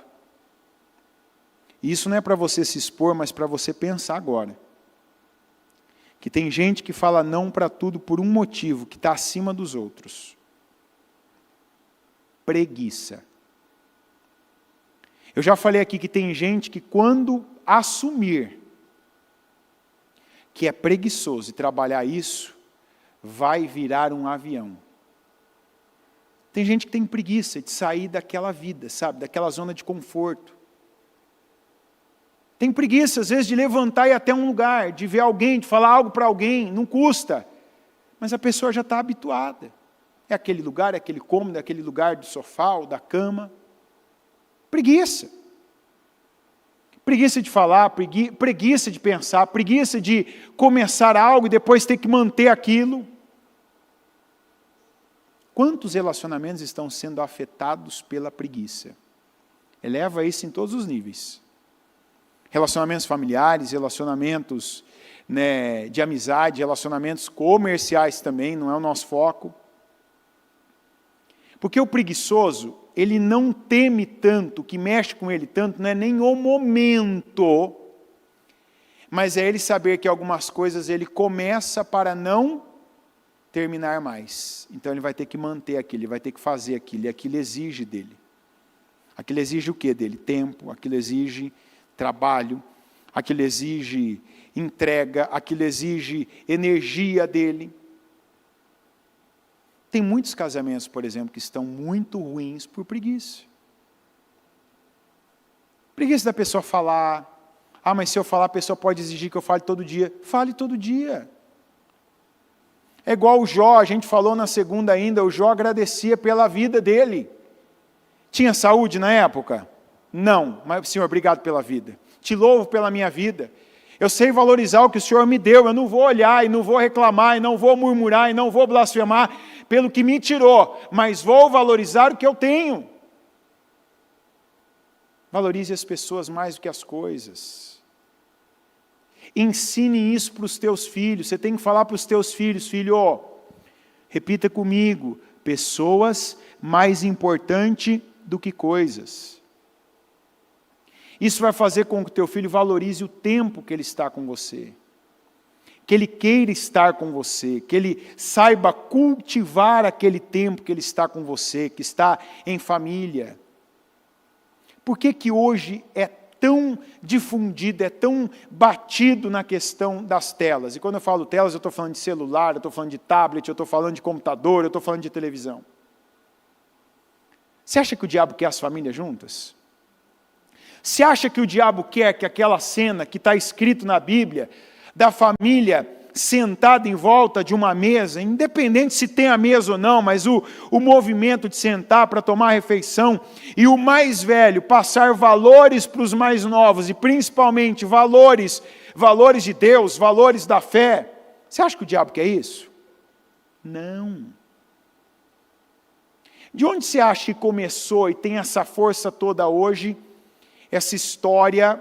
e isso não é para você se expor, mas para você pensar agora. Que tem gente que fala não para tudo por um motivo que está acima dos outros. Preguiça. Eu já falei aqui que tem gente que quando assumir que é preguiçoso e trabalhar isso, vai virar um avião. Tem gente que tem preguiça de sair daquela vida, sabe, daquela zona de conforto. Tem preguiça, às vezes, de levantar e ir até um lugar, de ver alguém, de falar algo para alguém, não custa. Mas a pessoa já está habituada. É aquele lugar, é aquele cômodo, é aquele lugar do sofá ou da cama. Preguiça. Preguiça de falar, preguiça de pensar, preguiça de começar algo e depois ter que manter aquilo. Quantos relacionamentos estão sendo afetados pela preguiça? Eleva isso em todos os níveis. Relacionamentos familiares, relacionamentos, né, de amizade, relacionamentos comerciais também, não é o nosso foco. Porque o preguiçoso, ele não teme tanto, o que mexe com ele tanto, não é nem o momento, mas é ele saber que algumas coisas ele começa para não terminar mais. Então ele vai ter que manter aquilo, ele vai ter que fazer aquilo, e aquilo exige dele. Aquilo exige o quê dele? Tempo, aquilo exige trabalho, aquilo exige entrega, aquilo exige energia dele. Tem muitos casamentos, por exemplo, que estão muito ruins por preguiça. Preguiça da pessoa falar. Ah, mas se eu falar, a pessoa pode exigir que eu fale todo dia. Fale todo dia. É igual o Jó, a gente falou na segunda ainda, o Jó agradecia pela vida dele. Tinha saúde na época? Não, mas Senhor, obrigado pela vida. Te louvo pela minha vida. Eu sei valorizar o que o Senhor me deu. Eu não vou olhar e não vou reclamar e não vou murmurar e não vou blasfemar pelo que me tirou, mas vou valorizar o que eu tenho. Valorize as pessoas mais do que as coisas. Ensine isso para os teus filhos. Você tem que falar para os teus filhos, filho, repita comigo, pessoas mais importantes do que coisas. Isso vai fazer com que o teu filho valorize o tempo que ele está com você. Que ele queira estar com você, que ele saiba cultivar aquele tempo que ele está com você, que está em família. Por que que hoje é tão difundido, é tão batido na questão das telas. E quando eu falo telas, eu estou falando de celular, eu estou falando de tablet, eu estou falando de computador, eu estou falando de televisão. Você acha que o diabo quer as famílias juntas? Você acha que o diabo quer que aquela cena que está escrito na Bíblia, da família sentada em volta de uma mesa, independente se tem a mesa ou não, mas o movimento de sentar para tomar a refeição, e o mais velho passar valores para os mais novos, e principalmente valores de Deus, valores da fé, você acha que o diabo quer isso? Não. De onde você acha que começou e tem essa força toda hoje, essa história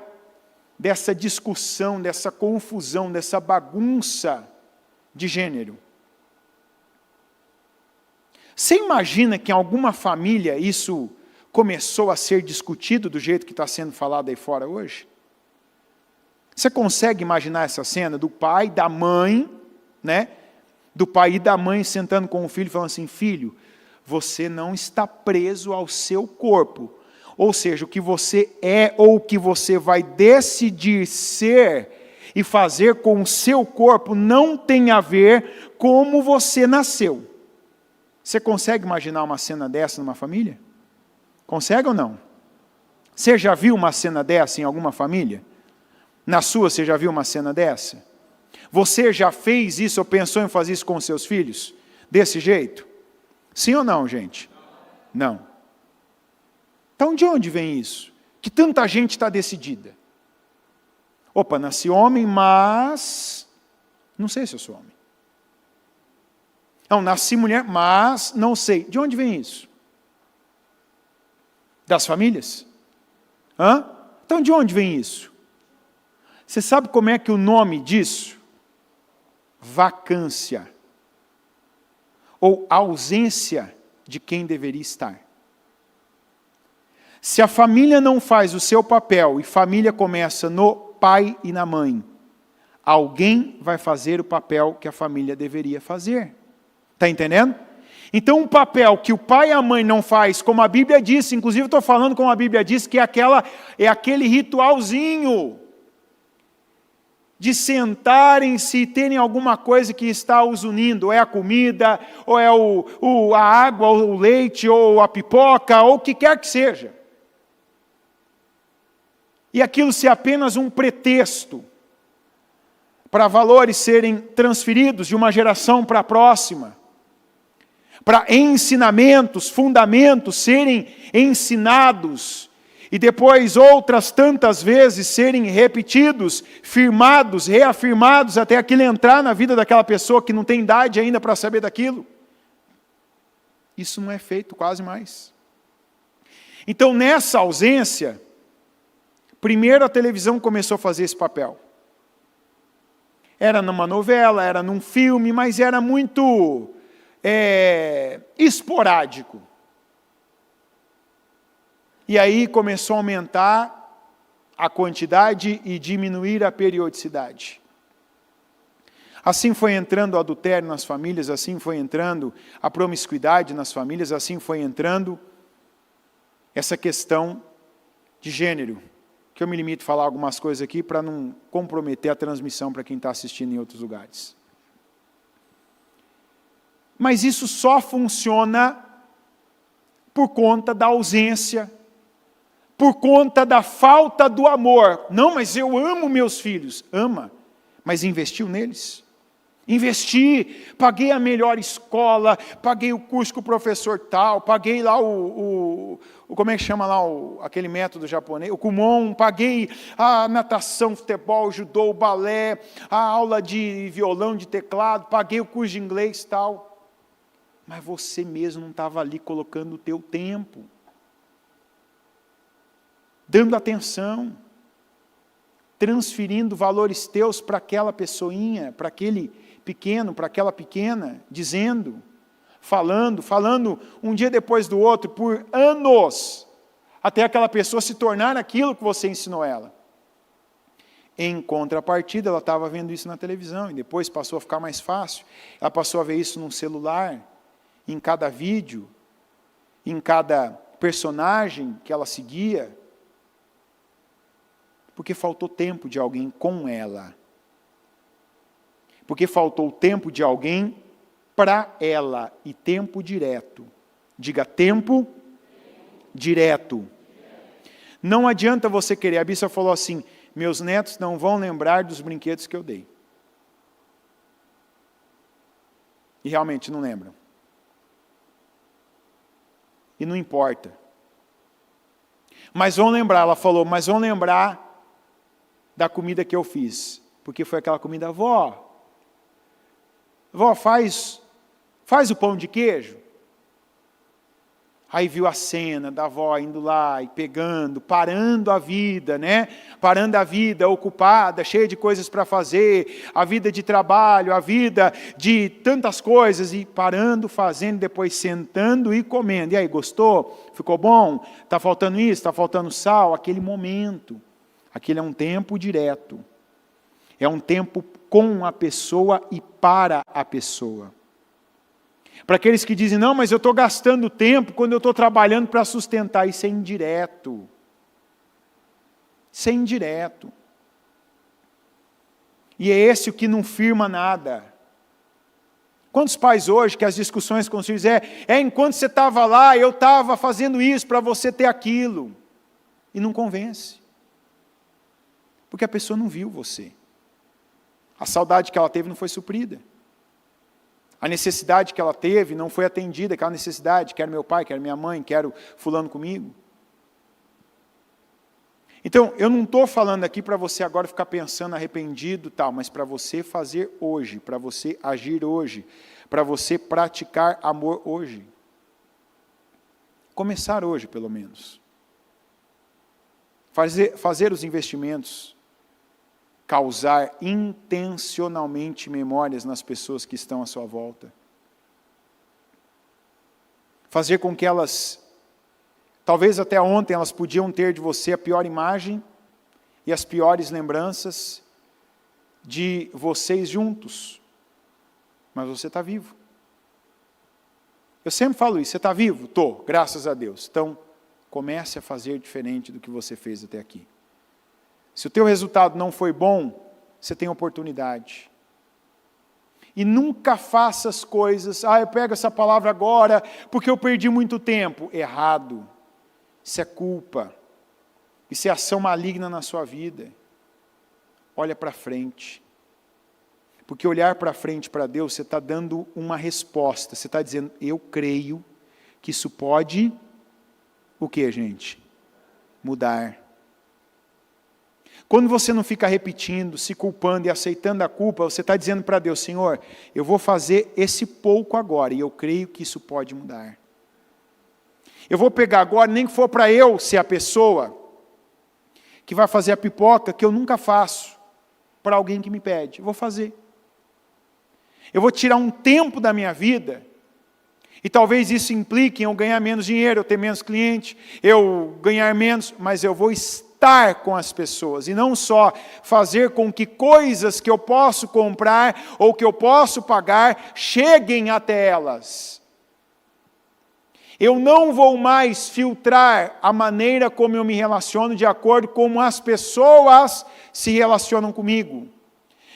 dessa discussão, dessa confusão, dessa bagunça de gênero? Você imagina que em alguma família isso começou a ser discutido do jeito que está sendo falado aí fora hoje? Você consegue imaginar essa cena do pai, da mãe, né? Do pai e da mãe sentando com o filho e falando assim: filho, você não está preso ao seu corpo. Ou seja, o que você é ou o que você vai decidir ser e fazer com o seu corpo não tem a ver com como você nasceu. Você consegue imaginar uma cena dessa numa família? Consegue ou não? Você já viu uma cena dessa em alguma família? Na sua, você já viu uma cena dessa? Você já fez isso ou pensou em fazer isso com os seus filhos? Desse jeito? Sim ou não, gente? Não. Então, de onde vem isso? Que tanta gente está decidida. Opa, nasci homem, mas não sei se eu sou homem. Não, nasci mulher, mas não sei. De onde vem isso? Das famílias? Hã? Então, de onde vem isso? Você sabe como é que o nome disso? Vacância. Ou ausência de quem deveria estar. Se a família não faz o seu papel, e família começa no pai e na mãe, alguém vai fazer o papel que a família deveria fazer. Está entendendo? Então, um papel que o pai e a mãe não faz, como a Bíblia diz, inclusive estou falando como a Bíblia diz, que é aquele ritualzinho de sentarem-se e terem alguma coisa que está os unindo, ou é a comida, ou é a água, ou o leite, ou a pipoca, ou o que quer que seja. E aquilo ser apenas um pretexto para valores serem transferidos de uma geração para a próxima, para ensinamentos, fundamentos serem ensinados, e depois outras tantas vezes serem repetidos, firmados, reafirmados, até aquilo entrar na vida daquela pessoa que não tem idade ainda para saber daquilo. Isso não é feito quase mais. Então, nessa ausência, primeiro a televisão começou a fazer esse papel. Era numa novela, era num filme, mas era muito esporádico. E aí começou a aumentar a quantidade e diminuir a periodicidade. Assim foi entrando o adultério nas famílias, assim foi entrando a promiscuidade nas famílias, assim foi entrando essa questão de gênero, que eu me limito a falar algumas coisas aqui para não comprometer a transmissão para quem está assistindo em outros lugares. Mas isso só funciona por conta da ausência, por conta da falta do amor. Não, mas eu amo meus filhos. Ama, mas investiu neles? Investi, paguei a melhor escola, paguei o curso com o professor tal, paguei lá como é que chama lá aquele método japonês? O Kumon, paguei a natação, futebol, judô, balé, a aula de violão, de teclado, paguei o curso de inglês tal. Mas você mesmo não estava ali colocando o teu tempo, dando atenção, transferindo valores teus para aquela pessoinha, para aquele pequeno, para aquela pequena, dizendo, falando um dia depois do outro, por anos, até aquela pessoa se tornar aquilo que você ensinou ela. Em contrapartida, ela estava vendo isso na televisão, e depois passou a ficar mais fácil, ela passou a ver isso num celular, em cada vídeo, em cada personagem que ela seguia. Porque faltou tempo de alguém com ela. Porque faltou tempo de alguém para ela. E tempo direto. Diga tempo direto. Não adianta você querer. A Bíblia falou assim, meus netos não vão lembrar dos brinquedos que eu dei. E realmente não lembram. E não importa. Mas vão lembrar, ela falou, mas vão lembrar da comida que eu fiz. Porque foi aquela comida, vó, faz o pão de queijo. Aí viu a cena da avó indo lá e pegando, parando a vida, né? Parando a vida ocupada, cheia de coisas para fazer, a vida de trabalho, a vida de tantas coisas, e parando, fazendo, depois sentando e comendo. E aí, gostou? Ficou bom? Está faltando isso? Está faltando sal? Aquele momento. Aquele é um tempo direto. É um tempo com a pessoa e para a pessoa. Para aqueles que dizem, não, mas eu estou gastando tempo quando eu estou trabalhando para sustentar. Isso é indireto. Isso é indireto. E é esse o que não firma nada. Quantos pais hoje, que as discussões com os filhos enquanto você estava lá, eu estava fazendo isso para você ter aquilo. E não convence. Porque a pessoa não viu você. A saudade que ela teve não foi suprida. A necessidade que ela teve não foi atendida, aquela necessidade, quero meu pai, quero minha mãe, quero fulano comigo. Então, eu não estou falando aqui para você agora ficar pensando arrependido, tal, mas para você fazer hoje, para você agir hoje, para você praticar amor hoje. Começar hoje, pelo menos. Fazer os investimentos, causar intencionalmente memórias nas pessoas que estão à sua volta. Fazer com que elas, talvez até ontem elas podiam ter de você a pior imagem e as piores lembranças de vocês juntos. Mas você está vivo. Eu sempre falo isso, você está vivo? Estou, graças a Deus. Então, comece a fazer diferente do que você fez até aqui. Se o teu resultado não foi bom, você tem oportunidade. E nunca faça as coisas, eu pego essa palavra agora porque eu perdi muito tempo. Errado. Isso é culpa. Isso é ação maligna na sua vida. Olha para frente. Porque olhar para frente para Deus, você está dando uma resposta. Você está dizendo, eu creio que isso pode, o que, gente? Mudar. Quando você não fica repetindo, se culpando e aceitando a culpa, você está dizendo para Deus, Senhor, eu vou fazer esse pouco agora, e eu creio que isso pode mudar. Eu vou pegar agora, nem que for para eu ser a pessoa que vai fazer a pipoca que eu nunca faço, para alguém que me pede. Eu vou fazer. Eu vou tirar um tempo da minha vida, e talvez isso implique em eu ganhar menos dinheiro, eu ter menos cliente, eu ganhar menos, mas eu vou estar com as pessoas, e não só fazer com que coisas que eu posso comprar, ou que eu posso pagar, cheguem até elas. Eu não vou mais filtrar a maneira como eu me relaciono de acordo com como as pessoas se relacionam comigo.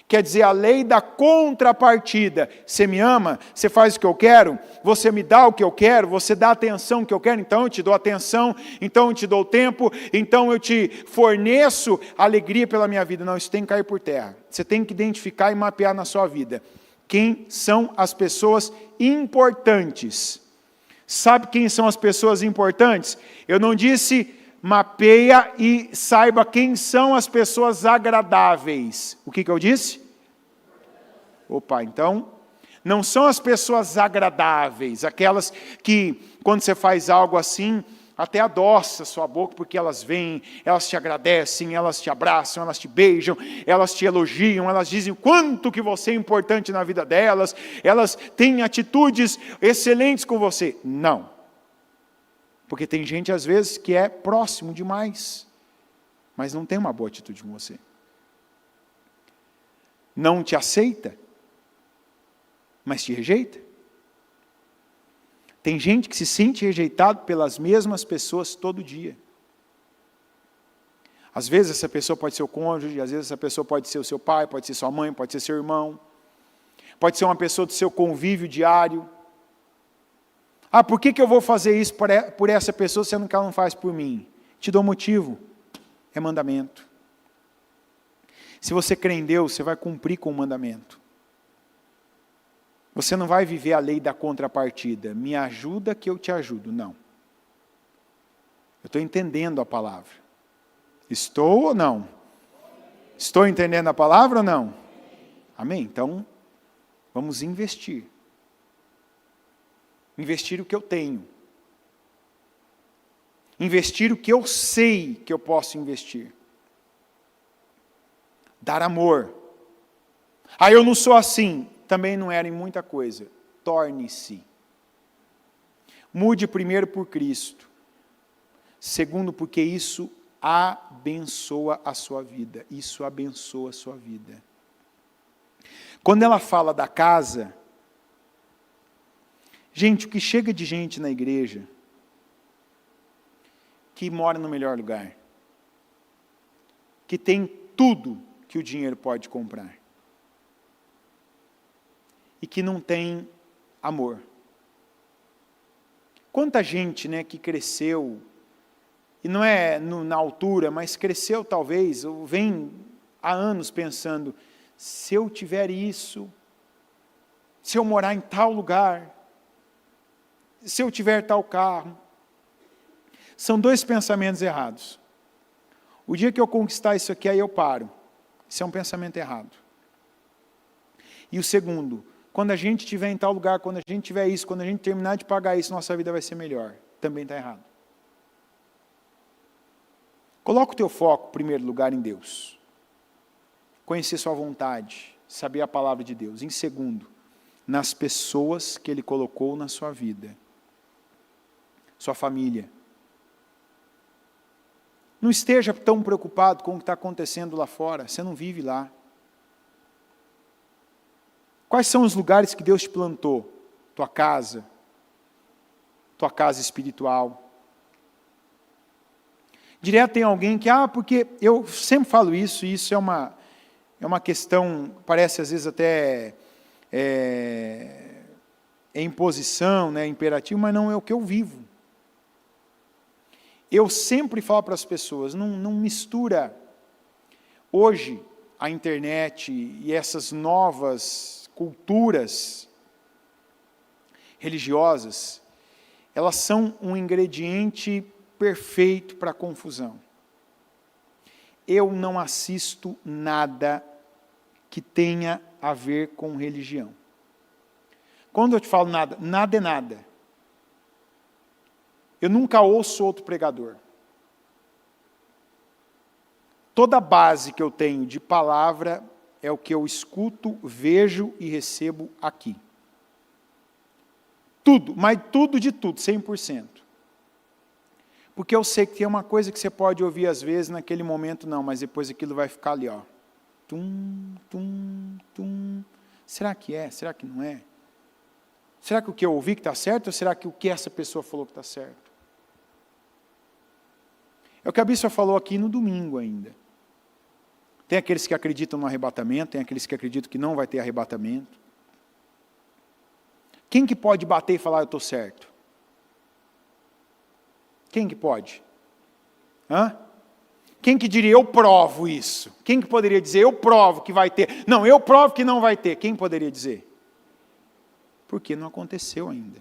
Quer dizer, a lei da contrapartida. Você me ama, você faz o que eu quero, você me dá o que eu quero, você dá a atenção que eu quero, então eu te dou atenção, então eu te dou tempo, então eu te forneço alegria pela minha vida. Não, isso tem que cair por terra. Você tem que identificar e mapear na sua vida quem são as pessoas importantes. Sabe quem são as pessoas importantes? Eu não disse mapeia e saiba quem são as pessoas agradáveis. O que eu disse? Opa, então, não são as pessoas agradáveis, aquelas que, quando você faz algo assim, até adoça a sua boca, porque elas vêm, elas te agradecem, elas te abraçam, elas te beijam, elas te elogiam, elas dizem o quanto que você é importante na vida delas, elas têm atitudes excelentes com você. Não. Porque tem gente, às vezes, que é próximo demais, mas não tem uma boa atitude com você. Não te aceita, mas te rejeita. Tem gente que se sente rejeitado pelas mesmas pessoas todo dia. Às vezes essa pessoa pode ser o cônjuge, às vezes essa pessoa pode ser o seu pai, pode ser sua mãe, pode ser seu irmão, pode ser uma pessoa do seu convívio diário. Ah, por que eu vou fazer isso por essa pessoa, sendo que ela não faz por mim? Te dou motivo, é mandamento. Se você crê em Deus, você vai cumprir com o mandamento. Você não vai viver a lei da contrapartida. Me ajuda que eu te ajudo. Não. Eu estou entendendo a palavra. Estou ou não? Estou entendendo a palavra ou não? Amém? Então, vamos investir. Investir o que eu tenho. Investir o que eu sei que eu posso investir. Dar amor. Ah, eu não sou assim. Também não era em muita coisa. Torne-se. Mude primeiro por Cristo. Segundo, porque isso abençoa a sua vida. Isso abençoa a sua vida. Quando ela fala da casa, gente, o que chega de gente na igreja que mora no melhor lugar, que tem tudo que o dinheiro pode comprar e que não tem amor. Quanta gente, né, que cresceu, e não é na altura, mas cresceu talvez, ou vem há anos pensando, se eu tiver isso, se eu morar em tal lugar, se eu tiver tal carro. São dois pensamentos errados. O dia que eu conquistar isso aqui, aí eu paro. Isso é um pensamento errado. E o segundo, quando a gente estiver em tal lugar, quando a gente tiver isso, quando a gente terminar de pagar isso, nossa vida vai ser melhor. Também está errado. Coloca o teu foco, em primeiro lugar, em Deus. Conhecer sua vontade, saber a palavra de Deus. Em segundo, nas pessoas que Ele colocou na sua vida. Sua família. Não esteja tão preocupado com o que está acontecendo lá fora. Você não vive lá. Quais são os lugares que Deus te plantou? Tua casa espiritual. Direto tem alguém que, porque eu sempre falo isso, e isso é uma questão, parece às vezes até imposição, né, imperativo, mas não é o que eu vivo. Eu sempre falo para as pessoas, não mistura. Hoje, a internet e essas novas culturas religiosas, elas são um ingrediente perfeito para a confusão. Eu não assisto nada que tenha a ver com religião. Quando eu te falo nada, nada é nada. Eu nunca ouço outro pregador. Toda a base que eu tenho de palavra é o que eu escuto, vejo e recebo aqui. Tudo, mas tudo de tudo, 100%. Porque eu sei que tem uma coisa que você pode ouvir às vezes, naquele momento não, mas depois aquilo vai ficar ali, ó. Tum, tum, tum. Será que é? Será que não é? Será que o que eu ouvi que está certo, ou será que o que essa pessoa falou que está certo? É o que a bispa falou aqui no domingo ainda. Tem aqueles que acreditam no arrebatamento, tem aqueles que acreditam que não vai ter arrebatamento. Quem que pode bater e falar, eu estou certo? Quem que pode? Quem que diria, eu provo isso? Quem que poderia dizer, eu provo que vai ter? Não, eu provo que não vai ter. Quem poderia dizer? Porque não aconteceu ainda.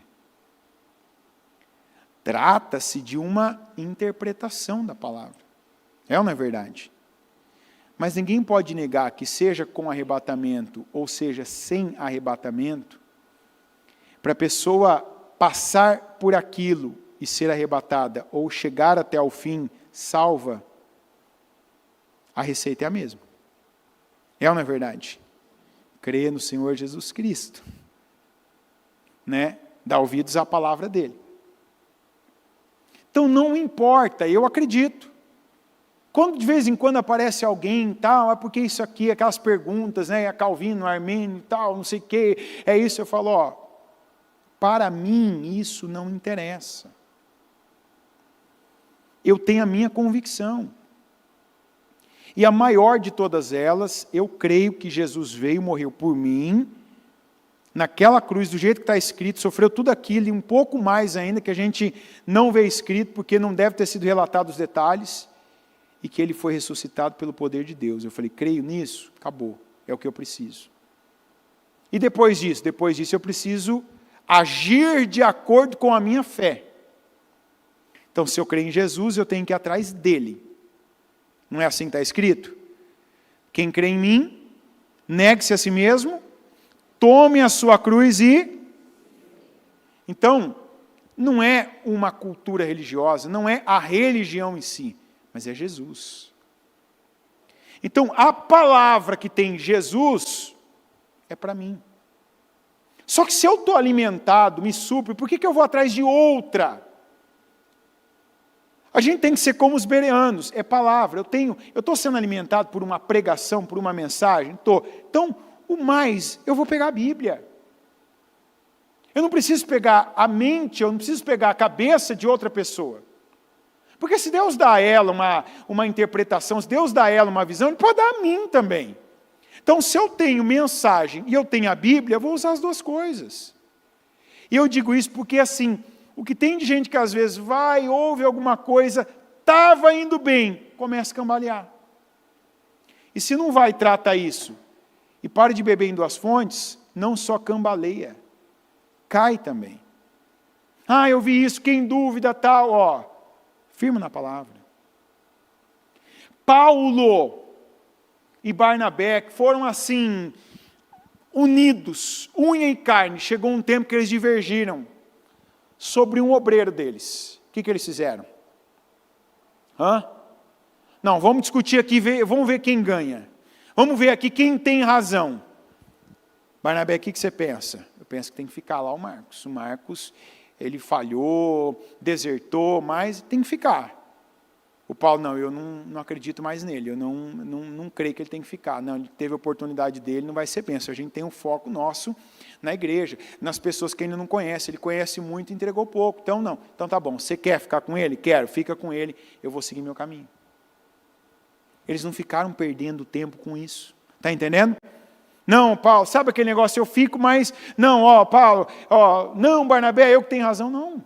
Trata-se de uma interpretação da palavra. É ou não é verdade? Mas ninguém pode negar que seja com arrebatamento, ou seja, sem arrebatamento, para a pessoa passar por aquilo e ser arrebatada, ou chegar até ao fim salva, a receita é a mesma. É ou não é verdade? Crê no Senhor Jesus Cristo. Né? Dá ouvidos à palavra dele. Então não importa, eu acredito. Quando de vez em quando aparece alguém, tal, porque isso aqui, aquelas perguntas, né, a Calvino, Armênio, tal, não sei o que, é isso, eu falo, para mim isso não interessa. Eu tenho a minha convicção. E a maior de todas elas, eu creio que Jesus veio, morreu por mim, naquela cruz, do jeito que está escrito, sofreu tudo aquilo e um pouco mais ainda, que a gente não vê escrito, porque não deve ter sido relatado os detalhes, e que ele foi ressuscitado pelo poder de Deus. Eu falei, creio nisso? Acabou, é o que eu preciso. E depois disso eu preciso agir de acordo com a minha fé. Então, se eu creio em Jesus, eu tenho que ir atrás dele. Não é assim que está escrito? Quem crê em mim, negue-se a si mesmo, tome a sua cruz e... Então, não é uma cultura religiosa, não é a religião em si, mas é Jesus. Então, a palavra que tem Jesus é para mim. Só que se eu estou alimentado, me supre, por que eu vou atrás de outra? A gente tem que ser como os bereanos, é palavra. Eu estou sendo alimentado por uma pregação, por uma mensagem, estou. Então, o mais, eu vou pegar a Bíblia. Eu não preciso pegar a mente, eu não preciso pegar a cabeça de outra pessoa. Porque se Deus dá a ela uma interpretação, se Deus dá a ela uma visão, Ele pode dar a mim também. Então, se eu tenho mensagem e eu tenho a Bíblia, eu vou usar as duas coisas. E eu digo isso porque, assim, o que tem de gente que às vezes vai, ouve alguma coisa, estava indo bem, começa a cambalear. E se não vai, trata isso, e para de beber em duas fontes, não só cambaleia, cai também. Ah, eu vi isso, quem dúvida, tal, ó, firma na palavra. Paulo e Barnabé, que foram assim, unidos, unha e carne, chegou um tempo que eles divergiram sobre um obreiro deles. O que eles fizeram? Não, vamos discutir aqui, vamos ver quem ganha. Vamos ver aqui quem tem razão. Barnabé, o que você pensa? Eu penso que tem que ficar lá o Marcos. O Marcos, ele falhou, desertou, mas tem que ficar. O Paulo, não, eu não acredito mais nele, eu não creio que ele tem que ficar. Não, ele teve a oportunidade dele, não vai ser bênção. A gente tem um foco nosso na igreja, nas pessoas que ainda não conhecem. Ele conhece muito e entregou pouco. Então, não. Então, tá bom, você quer ficar com ele? Quero, fica com ele, eu vou seguir meu caminho. Eles não ficaram perdendo tempo com isso. Está entendendo? Não, Paulo, sabe aquele negócio, eu fico, mas... Não, Paulo, não, Barnabé, eu que tenho razão. Não.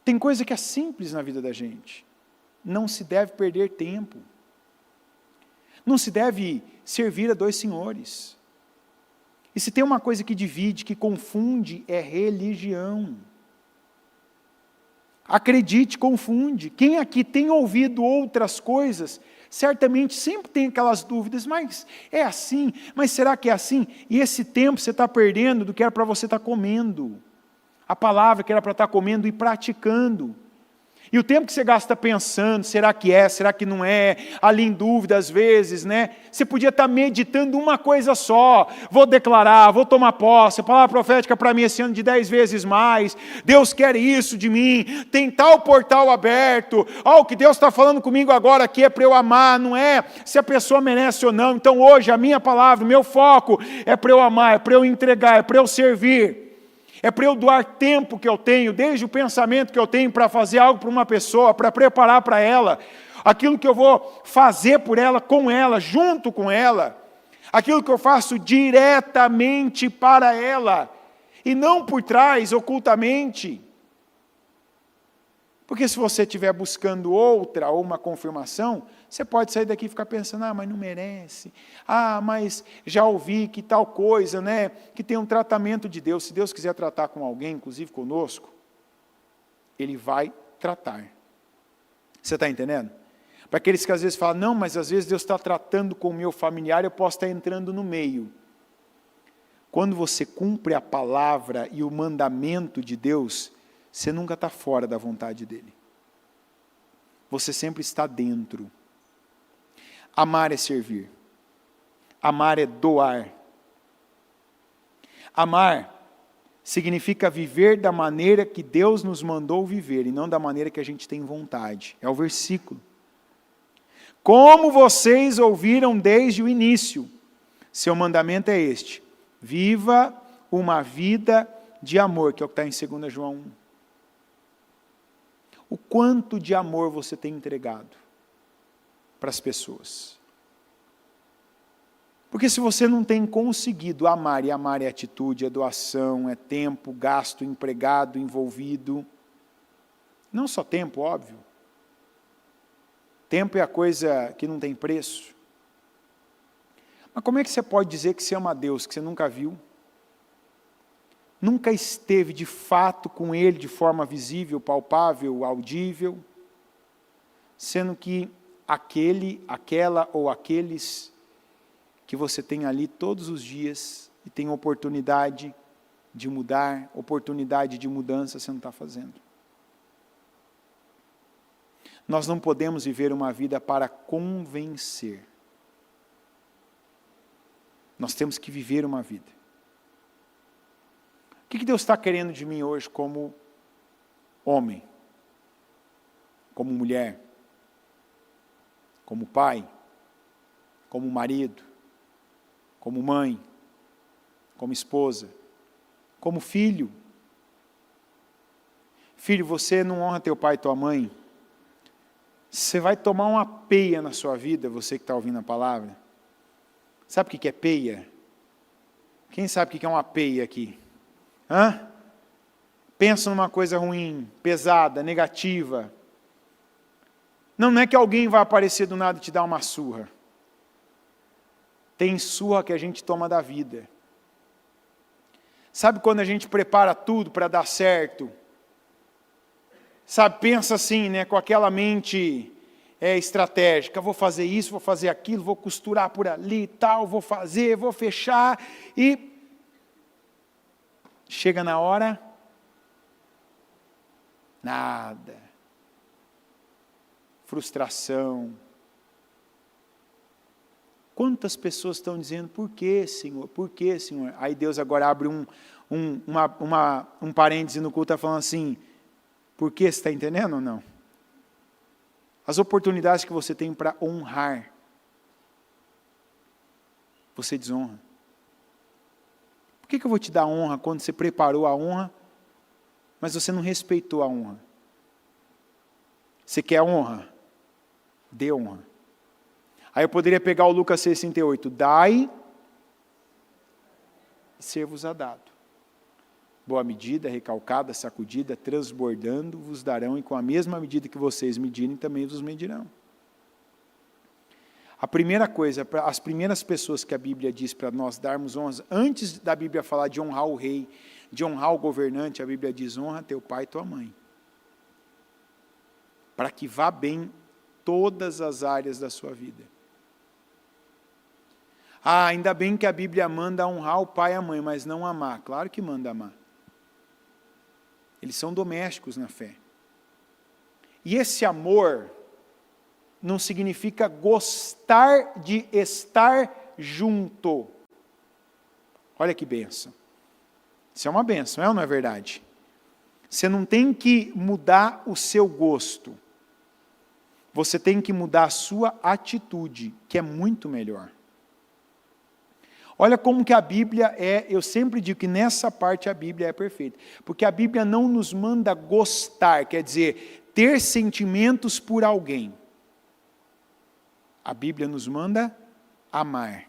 Tem coisa que é simples na vida da gente. Não se deve perder tempo. Não se deve servir a dois senhores. E se tem uma coisa que divide, que confunde, é religião. Acredite, confunde. Quem aqui tem ouvido outras coisas, certamente sempre tem aquelas dúvidas, mas é assim, mas será que é assim? E esse tempo você está perdendo do que era para você estar comendo. A palavra que era para estar comendo e praticando. E o tempo que você gasta pensando, será que é, será que não é, ali em dúvida às vezes, né? Você podia estar meditando uma coisa só, vou declarar, vou tomar posse, a palavra profética para mim esse ano de 10 vezes mais, Deus quer isso de mim, tem tal portal aberto, o que Deus está falando comigo agora aqui é para eu amar, não é se a pessoa merece ou não. Então hoje a minha palavra, o meu foco é para eu amar, é para eu entregar, é para eu servir. É para eu doar tempo que eu tenho, desde o pensamento que eu tenho para fazer algo para uma pessoa, para preparar para ela, aquilo que eu vou fazer por ela, com ela, junto com ela, aquilo que eu faço diretamente para ela, e não por trás, ocultamente. Porque se você estiver buscando outra ou uma confirmação, você pode sair daqui e ficar pensando, mas não merece. Mas já ouvi que tal coisa, né? Que tem um tratamento de Deus. Se Deus quiser tratar com alguém, inclusive conosco, Ele vai tratar. Você está entendendo? Para aqueles que às vezes falam, não, mas às vezes Deus está tratando com o meu familiar, eu posso estar entrando no meio. Quando você cumpre a palavra e o mandamento de Deus, você nunca está fora da vontade dEle. Você sempre está dentro. Amar é servir. Amar é doar. Amar significa viver da maneira que Deus nos mandou viver, e não da maneira que a gente tem vontade. É o versículo. Como vocês ouviram desde o início, seu mandamento é este: viva uma vida de amor, que é o que está em 2 João 1. O quanto de amor você tem entregado? para as pessoas. Porque se você não tem conseguido amar, e amar é atitude, é doação, é tempo, gasto, empregado, envolvido, não só tempo, óbvio. Tempo é a coisa que não tem preço. Mas como é que você pode dizer que você ama a Deus, que você nunca viu? Nunca esteve de fato com Ele de forma visível, palpável, audível, sendo que aquele, aquela ou aqueles que você tem ali todos os dias e tem oportunidade de mudar, oportunidade de mudança, você não está fazendo. Nós não podemos viver uma vida para convencer. Nós temos que viver uma vida. O que Deus está querendo de mim hoje como homem, como mulher, como pai, como marido, como mãe, como esposa, como filho? Filho, você não honra teu pai e tua mãe, você vai tomar uma peia na sua vida, você que está ouvindo a palavra. Sabe o que é peia? Quem sabe o que é uma peia aqui? Hã? Pensa numa coisa ruim, pesada, negativa. Não é que alguém vai aparecer do nada e te dar uma surra. Tem surra que a gente toma da vida. Sabe quando a gente prepara tudo para dar certo? Sabe, pensa assim, né, com aquela mente estratégica. Vou fazer isso, vou fazer aquilo, vou costurar por ali e tal, vou fazer, vou fechar. E chega na hora, nada. Frustração. Quantas pessoas estão dizendo, por que, Senhor? Por que, Senhor? Aí Deus agora abre um parêntese no culto, está falando assim, por que, você está entendendo ou não? As oportunidades que você tem para honrar, você desonra. Por que eu vou te dar honra quando você preparou a honra, mas você não respeitou a honra? Você quer honra? Dê honra. Aí eu poderia pegar o Lucas 6,38. Dai e ser-vos-á dado. Boa medida, recalcada, sacudida, transbordando, vos darão, e com a mesma medida que vocês medirem, também vos medirão. A primeira coisa, as primeiras pessoas que a Bíblia diz para nós darmos honras, antes da Bíblia falar de honrar o rei, de honrar o governante, a Bíblia diz, honra teu pai e tua mãe. Para que vá bem todas as áreas da sua vida. Ah, ainda bem que a Bíblia manda honrar o pai e a mãe, mas não amar. Claro que manda amar. Eles são domésticos na fé. E esse amor não significa gostar de estar junto. Olha que bênção. Isso é uma bênção, é ou não é verdade? Você não tem que mudar o seu gosto. Você tem que mudar a sua atitude, que é muito melhor. Olha como que a Bíblia eu sempre digo que nessa parte a Bíblia é perfeita. Porque a Bíblia não nos manda gostar, quer dizer, ter sentimentos por alguém. A Bíblia nos manda amar,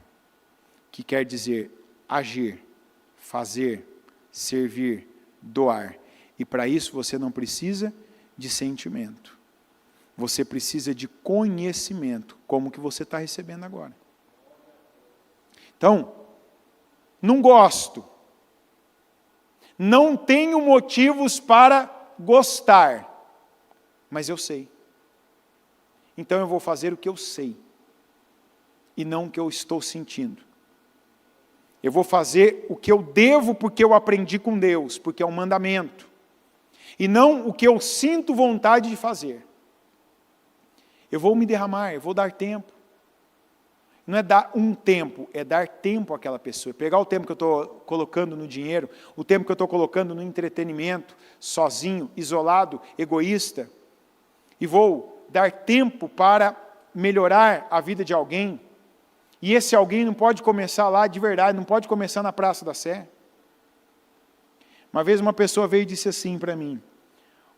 que quer dizer agir, fazer, servir, doar. E para isso você não precisa de sentimento. Você precisa de conhecimento, como que você está recebendo agora. Então, não gosto. Não tenho motivos para gostar. Mas eu sei. Então eu vou fazer o que eu sei. E não o que eu estou sentindo. Eu vou fazer o que eu devo porque eu aprendi com Deus, porque é um mandamento. E não o que eu sinto vontade de fazer. Eu vou me derramar, eu vou dar tempo. Não é dar um tempo, é dar tempo àquela pessoa. Pegar o tempo que eu estou colocando no dinheiro, o tempo que eu estou colocando no entretenimento, sozinho, isolado, egoísta, e vou dar tempo para melhorar a vida de alguém. E esse alguém não pode começar lá de verdade, não pode começar na Praça da Sé. Uma vez uma pessoa veio e disse assim para mim,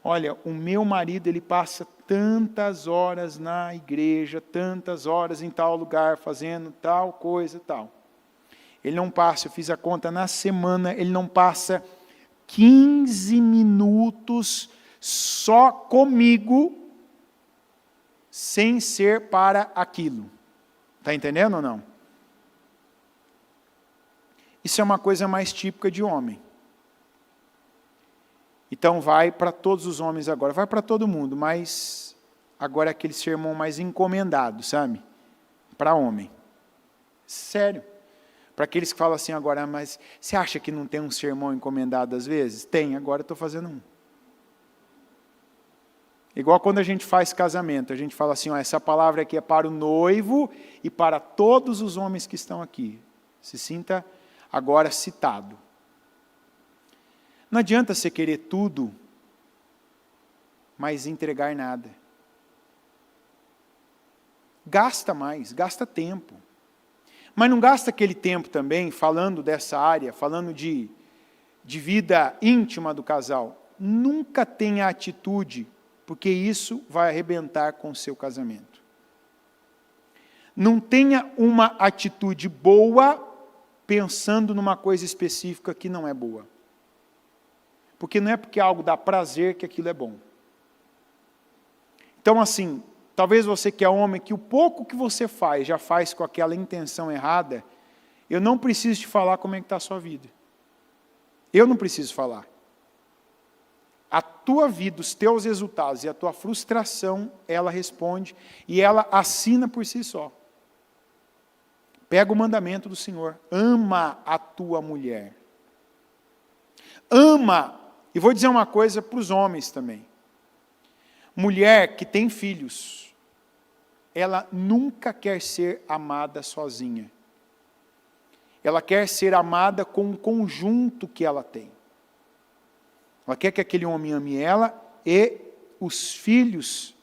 olha, o meu marido, ele passa tantas horas na igreja, tantas horas em tal lugar, fazendo tal coisa, tal. Ele não passa, eu fiz a conta na semana, ele não passa 15 minutos só comigo, sem ser para aquilo. Está entendendo ou não? Isso é uma coisa mais típica de homem. Então vai para todos os homens agora, vai para todo mundo, mas agora é aquele sermão mais encomendado, sabe? Para homem. Sério. Para aqueles que falam assim agora, mas você acha que não tem um sermão encomendado às vezes? Tem, agora eu estou fazendo um. Igual quando a gente faz casamento, a gente fala assim, ó, essa palavra aqui é para o noivo e para todos os homens que estão aqui. Se sinta agora citado. Não adianta você querer tudo, mas entregar nada. Gasta mais, gasta tempo. Mas não gasta aquele tempo também, falando dessa área, falando de vida íntima do casal. Nunca tenha atitude, porque isso vai arrebentar com o seu casamento. Não tenha uma atitude boa, pensando numa coisa específica que não é boa. Porque não é porque algo dá prazer que aquilo é bom. Então assim, talvez você que é homem, que o pouco que você faz, já faz com aquela intenção errada, eu não preciso te falar como é que está a sua vida. Eu não preciso falar. A tua vida, os teus resultados e a tua frustração, ela responde e ela assina por si só. Pega o mandamento do Senhor, ama a tua mulher. Ama, e vou dizer uma coisa para os homens também. Mulher que tem filhos, ela nunca quer ser amada sozinha. Ela quer ser amada com o conjunto que ela tem. Ela quer que aquele homem ame ela e os filhos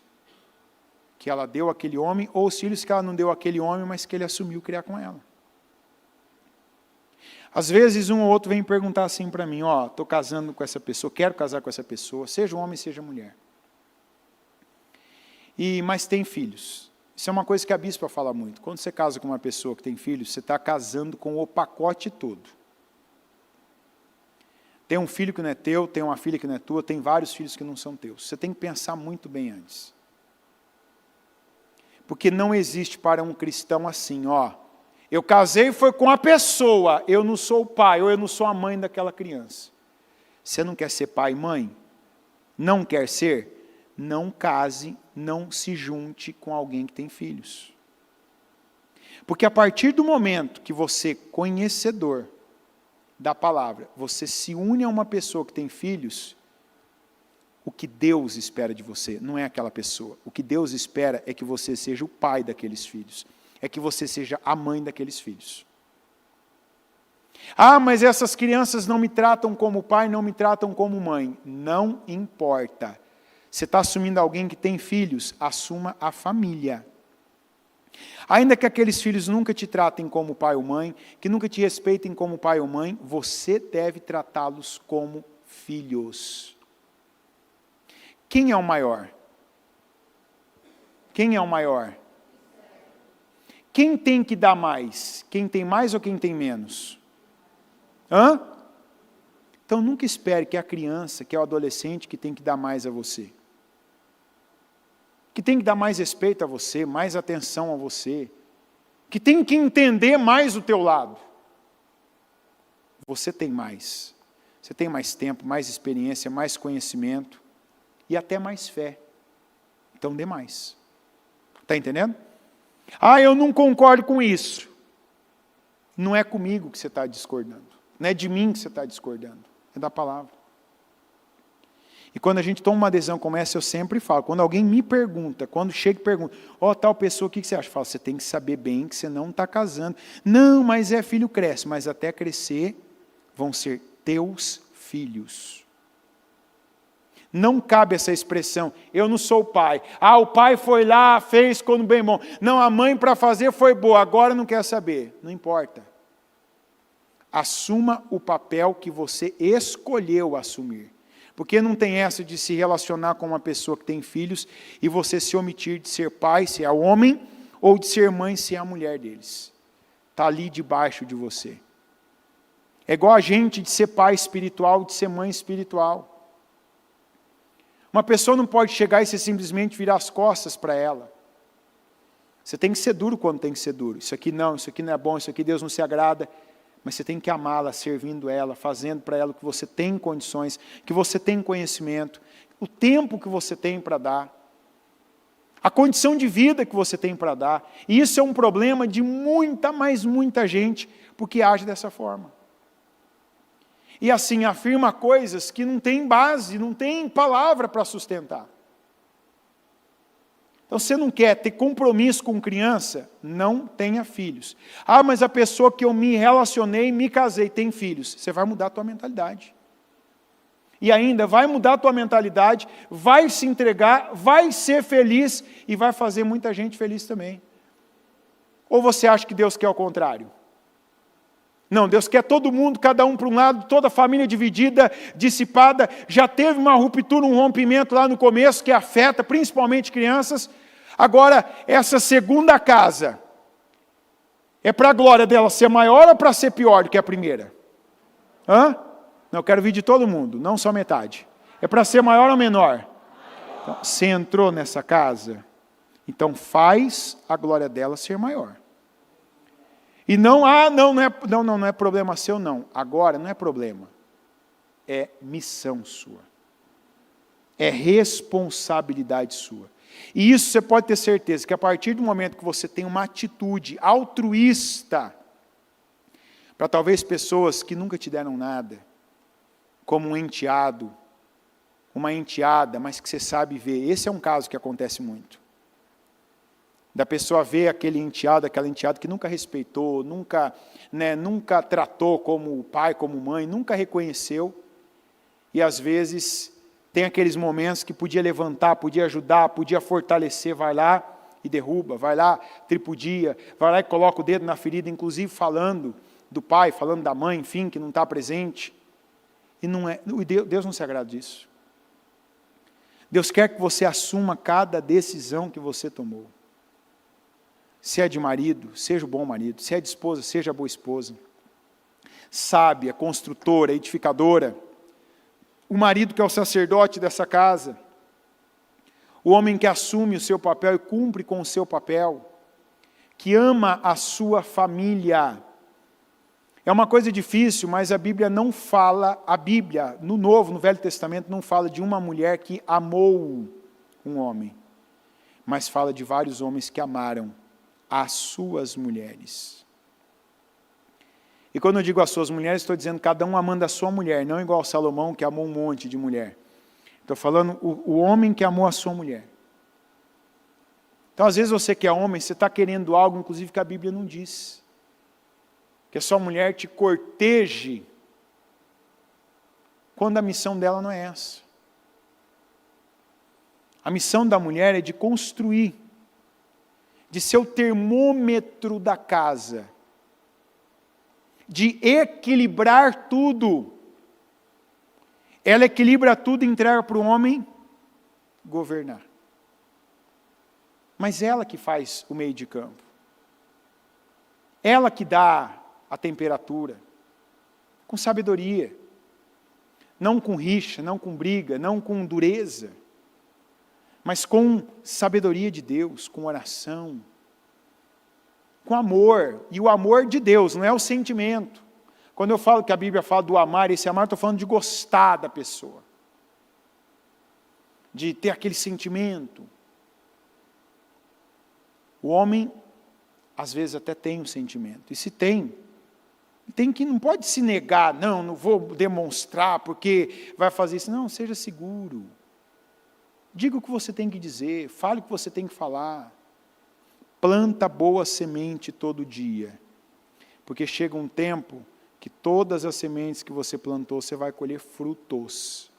que ela deu àquele homem, ou os filhos que ela não deu àquele homem, mas que ele assumiu criar com ela. Às vezes um ou outro vem perguntar assim para mim, ó, estou casando com essa pessoa, quero casar com essa pessoa, seja homem, seja mulher. Mas tem filhos. Isso é uma coisa que a bispa fala muito. Quando você casa com uma pessoa que tem filhos, você está casando com o pacote todo. Tem um filho que não é teu, tem uma filha que não é tua, tem vários filhos que não são teus. Você tem que pensar muito bem antes. Porque não existe para um cristão assim, ó, eu casei foi com a pessoa, eu não sou o pai, ou eu não sou a mãe daquela criança. Você não quer ser pai e mãe? Não quer ser? Não case, não se junte com alguém que tem filhos. Porque a partir do momento que você, conhecedor da palavra, você se une a uma pessoa que tem filhos, o que Deus espera de você não é aquela pessoa. O que Deus espera é que você seja o pai daqueles filhos. É que você seja a mãe daqueles filhos. Ah, mas essas crianças não me tratam como pai, não me tratam como mãe. Não importa. Você está assumindo alguém que tem filhos, assuma a família. Ainda que aqueles filhos nunca te tratem como pai ou mãe, que nunca te respeitem como pai ou mãe, você deve tratá-los como filhos. Quem é o maior? Quem é o maior? Quem tem que dar mais? Quem tem mais ou quem tem menos? Hã? Então nunca espere que é a criança, que é o adolescente que tem que dar mais a você. Que tem que dar mais respeito a você, mais atenção a você. Que tem que entender mais o teu lado. Você tem mais. Você tem mais tempo, mais experiência, mais conhecimento e até mais fé. Então dê mais. Está entendendo? Ah, eu não concordo com isso. Não é comigo que você está discordando. Não é de mim que você está discordando. É da palavra. E quando a gente toma uma decisão como essa, eu sempre falo. Quando alguém me pergunta, quando chega e pergunta, ó, tal pessoa, o que você acha? Eu falo, você tem que saber bem que você não está casando. Não, mas filho cresce. Mas até crescer, vão ser teus filhos. Não cabe essa expressão, eu não sou o pai. Ah, o pai foi lá, fez quando bem bom. Não, a mãe para fazer foi boa, agora não quer saber. Não importa. Assuma o papel que você escolheu assumir. Porque não tem essa de se relacionar com uma pessoa que tem filhos e você se omitir de ser pai, se é o homem, ou de ser mãe, se é a mulher deles. Está ali debaixo de você. É igual a gente de ser pai espiritual, de ser mãe espiritual. Uma pessoa não pode chegar e você simplesmente virar as costas para ela. Você tem que ser duro quando tem que ser duro. Isso aqui não é bom, isso aqui Deus não se agrada. Mas você tem que amá-la, servindo ela, fazendo para ela o que você tem condições, que você tem conhecimento, o tempo que você tem para dar, a condição de vida que você tem para dar. E isso é um problema de muita gente, porque age dessa forma. E assim afirma coisas que não tem base, não tem palavra para sustentar. Então, você não quer ter compromisso com criança? Não tenha filhos. Ah, mas a pessoa que eu me relacionei, me casei, tem filhos. Você vai mudar a tua mentalidade. E ainda vai mudar a tua mentalidade, vai se entregar, vai ser feliz e vai fazer muita gente feliz também. Ou você acha que Deus quer o contrário? Não, Deus quer todo mundo, cada um para um lado, toda a família dividida, dissipada. Já teve uma ruptura, um rompimento lá no começo, que afeta principalmente crianças. Agora, essa segunda casa, é para a glória dela ser maior ou para ser pior do que a primeira? Hã? Não, eu quero vir de todo mundo, não só metade. É para ser maior ou menor? Então, você entrou nessa casa, então faz a glória dela ser maior. E não é problema seu, não. Agora não é problema. É missão sua. É responsabilidade sua. E isso você pode ter certeza, que a partir do momento que você tem uma atitude altruísta, para talvez pessoas que nunca te deram nada, como um enteado, uma enteada, mas que você sabe ver. Esse é um caso que acontece muito. Da pessoa ver aquele enteado, aquela enteada que nunca respeitou, nunca tratou como pai, como mãe, nunca reconheceu. E às vezes tem aqueles momentos que podia levantar, podia ajudar, podia fortalecer, vai lá e derruba, vai lá, tripudia, vai lá e coloca o dedo na ferida, inclusive falando do pai, falando da mãe, enfim, que não está presente. E Deus não se agrada disso. Deus quer que você assuma cada decisão que você tomou. Se é de marido, seja o bom marido. Se é de esposa, seja a boa esposa. Sábia, construtora, edificadora. O marido que é o sacerdote dessa casa. O homem que assume o seu papel e cumpre com o seu papel. Que ama a sua família. É uma coisa difícil, mas a Bíblia não fala, no Velho Testamento, não fala de uma mulher que amou um homem. Mas fala de vários homens que amaram as suas mulheres. E quando eu digo as suas mulheres, estou dizendo cada um amando a sua mulher, não igual Salomão que amou um monte de mulher. Estou falando o homem que amou a sua mulher. Então às vezes você que é homem, você está querendo algo, inclusive que a Bíblia não diz. Que a sua mulher te corteje, quando a missão dela não é essa. A missão da mulher é de construir, de ser o termômetro da casa, de equilibrar tudo. Ela equilibra tudo e entrega para o homem governar. Mas ela que faz o meio de campo. Ela que dá a temperatura, com sabedoria, não com rixa, não com briga, não com dureza, mas com sabedoria de Deus, com oração, com amor, e o amor de Deus, não é o sentimento. Quando eu falo que a Bíblia fala do amar, esse amar, estou falando de gostar da pessoa, de ter aquele sentimento. O homem, às vezes, até tem um sentimento, e se tem que, não pode se negar, não vou demonstrar, porque vai fazer isso. Não, seja seguro. Diga o que você tem que dizer, fale o que você tem que falar. Planta boa semente todo dia, porque chega um tempo que todas as sementes que você plantou, você vai colher frutos.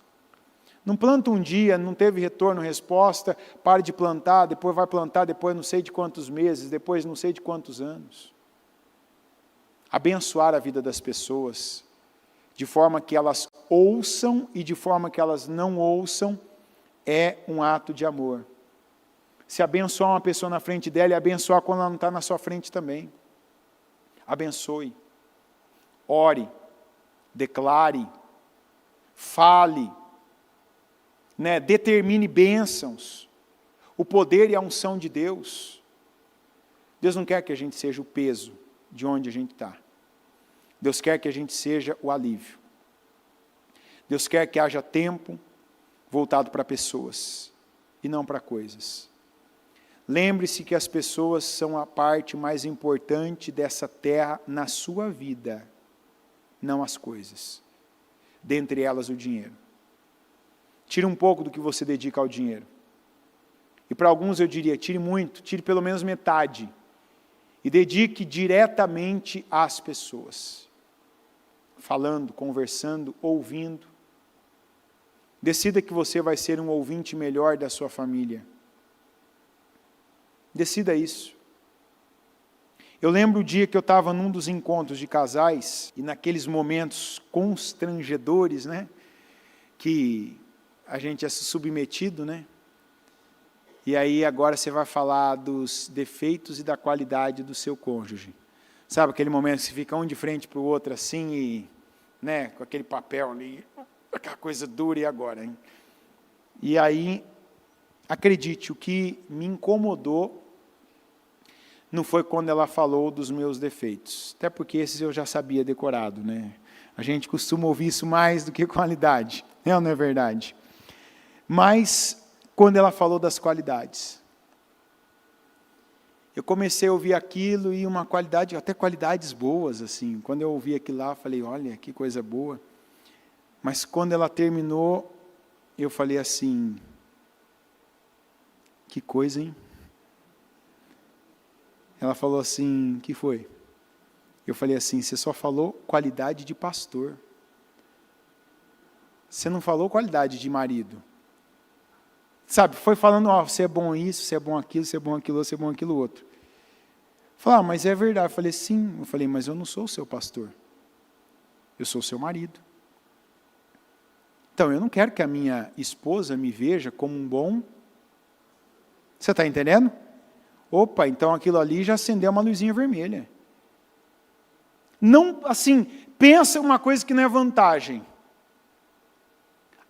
Não planta um dia, não teve retorno, resposta, pare de plantar, depois vai plantar, depois não sei de quantos meses, depois não sei de quantos anos. Abençoar a vida das pessoas, de forma que elas ouçam e de forma que elas não ouçam, é um ato de amor. Se abençoar uma pessoa na frente dela, e abençoar quando ela não está na sua frente também. Abençoe. Ore. Declare. Fale. Determine bênçãos. O poder e a unção de Deus. Deus não quer que a gente seja o peso de onde a gente está. Deus quer que a gente seja o alívio. Deus quer que haja tempo voltado para pessoas e não para coisas. Lembre-se que as pessoas são a parte mais importante dessa terra na sua vida, não as coisas. Dentre elas o dinheiro. Tire um pouco do que você dedica ao dinheiro. E para alguns eu diria, tire muito, tire pelo menos metade. E dedique diretamente às pessoas. Falando, conversando, ouvindo. Decida que você vai ser um ouvinte melhor da sua família. Decida isso. Eu lembro o dia que eu estava num dos encontros de casais, e naqueles momentos constrangedores, que a gente é submetido, E aí agora você vai falar dos defeitos e da qualidade do seu cônjuge. Sabe aquele momento que você fica um de frente para o outro assim, e, com aquele papel ali, aquela coisa dura, e agora, hein? E aí, acredite, o que me incomodou não foi quando ela falou dos meus defeitos. Até porque esses eu já sabia decorado, A gente costuma ouvir isso mais do que qualidade. Não é verdade? Mas, quando ela falou das qualidades, eu comecei a ouvir aquilo e uma qualidade, até qualidades boas, assim. Quando eu ouvi aquilo lá, eu falei, olha, que coisa boa. Mas quando ela terminou, eu falei assim, que coisa, hein? Ela falou assim, que foi? Eu falei assim, você só falou qualidade de pastor. Você não falou qualidade de marido. Sabe, foi falando, você é bom isso, você é bom aquilo, você é bom aquilo, você é bom aquilo outro. Falei, mas é verdade. Eu falei, sim. Eu falei, mas eu não sou o seu pastor. Eu sou o seu marido. Então, eu não quero que a minha esposa me veja como um bom... Você está entendendo? Opa, então aquilo ali já acendeu uma luzinha vermelha. Não, assim, pensa uma coisa que não é vantagem.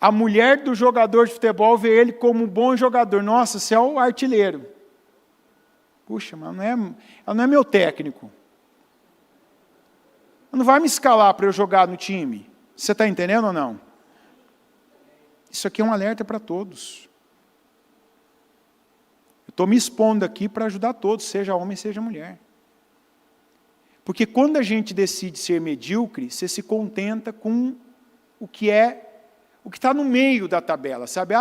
A mulher do jogador de futebol vê ele como um bom jogador. Nossa, você é o artilheiro. Puxa, mas ela não é meu técnico. Ela não vai me escalar para eu jogar no time. Você está entendendo ou não? Isso aqui é um alerta para todos. Eu estou me expondo aqui para ajudar todos, seja homem, seja mulher. Porque quando a gente decide ser medíocre, você se contenta com o que está no meio da tabela, sabe?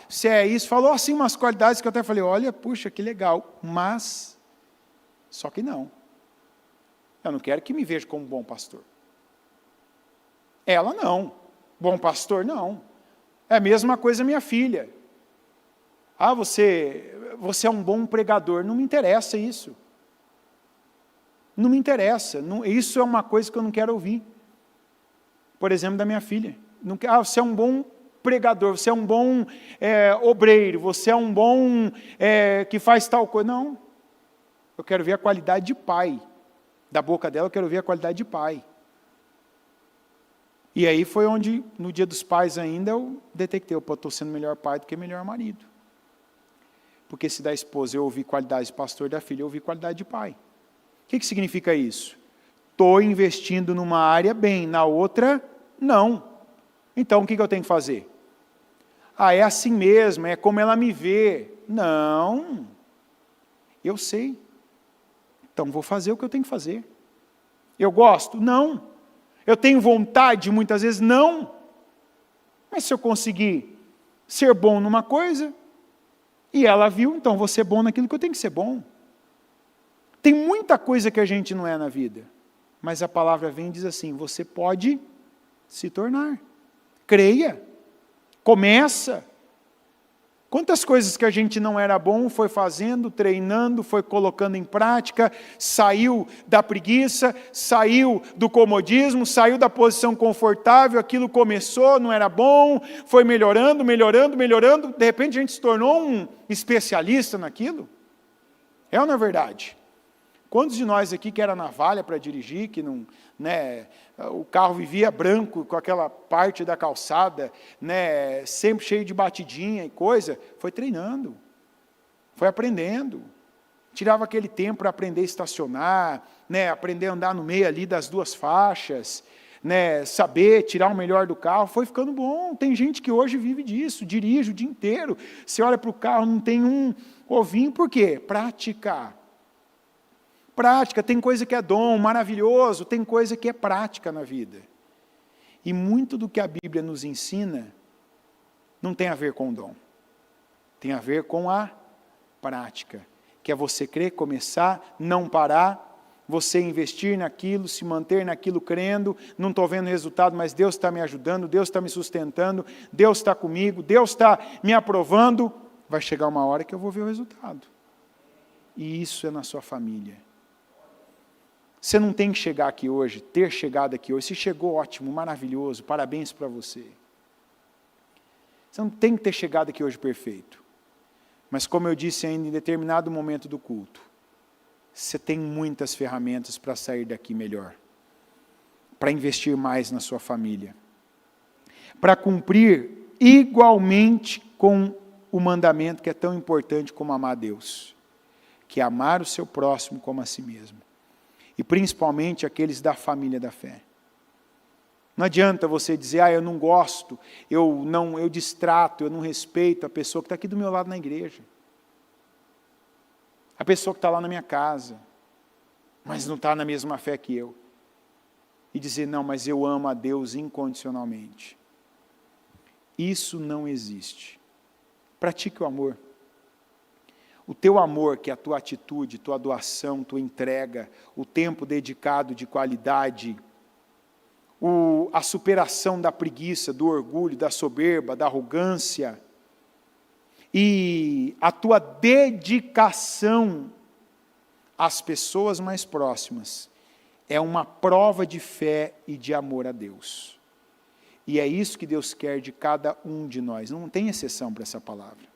Se é isso, falou assim umas qualidades que eu até falei, olha, puxa, que legal, mas, só que não. Eu não quero que me veja como bom pastor. Ela não. Bom pastor, não. É a mesma coisa minha filha. Você é um bom pregador. Não me interessa isso. Não me interessa. Isso é uma coisa que eu não quero ouvir. Por exemplo, da minha filha. Você é um bom pregador, você é um bom obreiro, você é um bom que faz tal coisa. Não. Eu quero ver a qualidade de pai. Da boca dela, eu quero ver a qualidade de pai. E aí foi onde, no dia dos pais ainda, eu detectei, estou sendo melhor pai do que melhor marido. Porque se da esposa eu ouvi qualidade de pastor, da filha eu ouvi qualidade de pai. O que significa isso? Estou investindo numa área bem, na outra, não. Então, o que eu tenho que fazer? É assim mesmo, é como ela me vê. Não. Eu sei. Então, vou fazer o que eu tenho que fazer. Eu gosto? Não. Eu tenho vontade, muitas vezes? Não. Mas se eu conseguir ser bom numa coisa, e ela viu, então vou ser bom naquilo que eu tenho que ser bom. Tem muita coisa que a gente não é na vida, mas a palavra vem e diz assim, você pode se tornar. Creia. Começa. Quantas coisas que a gente não era bom, foi fazendo, treinando, foi colocando em prática, saiu da preguiça, saiu do comodismo, saiu da posição confortável, aquilo começou, não era bom, foi melhorando, melhorando, melhorando, de repente a gente se tornou um especialista naquilo. É ou não é verdade? Quantos de nós aqui que era navalha para dirigir, que não, né, o carro vivia branco com aquela parte da calçada, né, sempre cheio de batidinha e coisa, foi treinando, foi aprendendo, tirava aquele tempo para aprender a estacionar, né, aprender a andar no meio ali das duas faixas, né, saber tirar o melhor do carro, foi ficando bom. Tem gente que hoje vive disso, dirige o dia inteiro, você olha para o carro, não tem um ovinho, por quê? Prática, tem coisa que é dom, maravilhoso, tem coisa que é prática na vida. E muito do que a Bíblia nos ensina não tem a ver com o dom. Tem a ver com a prática, que é você crer, começar, não parar, você investir naquilo, se manter naquilo crendo, não estou vendo resultado, mas Deus está me ajudando, Deus está me sustentando, Deus está comigo, Deus está me aprovando, vai chegar uma hora que eu vou ver o resultado. E isso é na sua família. Você não tem que chegar aqui hoje, ter chegado aqui hoje. Se chegou, ótimo, maravilhoso, parabéns para você. Você não tem que ter chegado aqui hoje perfeito. Mas como eu disse ainda em determinado momento do culto, você tem muitas ferramentas para sair daqui melhor. Para investir mais na sua família. Para cumprir igualmente com o mandamento que é tão importante como amar a Deus. Que é amar o seu próximo como a si mesmo. E principalmente aqueles da família da fé. Não adianta você dizer, eu não gosto, eu distrato, eu não respeito a pessoa que está aqui do meu lado na igreja. A pessoa que está lá na minha casa, mas não está na mesma fé que eu. E dizer, não, mas eu amo a Deus incondicionalmente. Isso não existe. Pratique o amor. O teu amor, que é a tua atitude, tua doação, tua entrega, o tempo dedicado de qualidade, a superação da preguiça, do orgulho, da soberba, da arrogância, e a tua dedicação às pessoas mais próximas, é uma prova de fé e de amor a Deus. E é isso que Deus quer de cada um de nós, não tem exceção para essa palavra.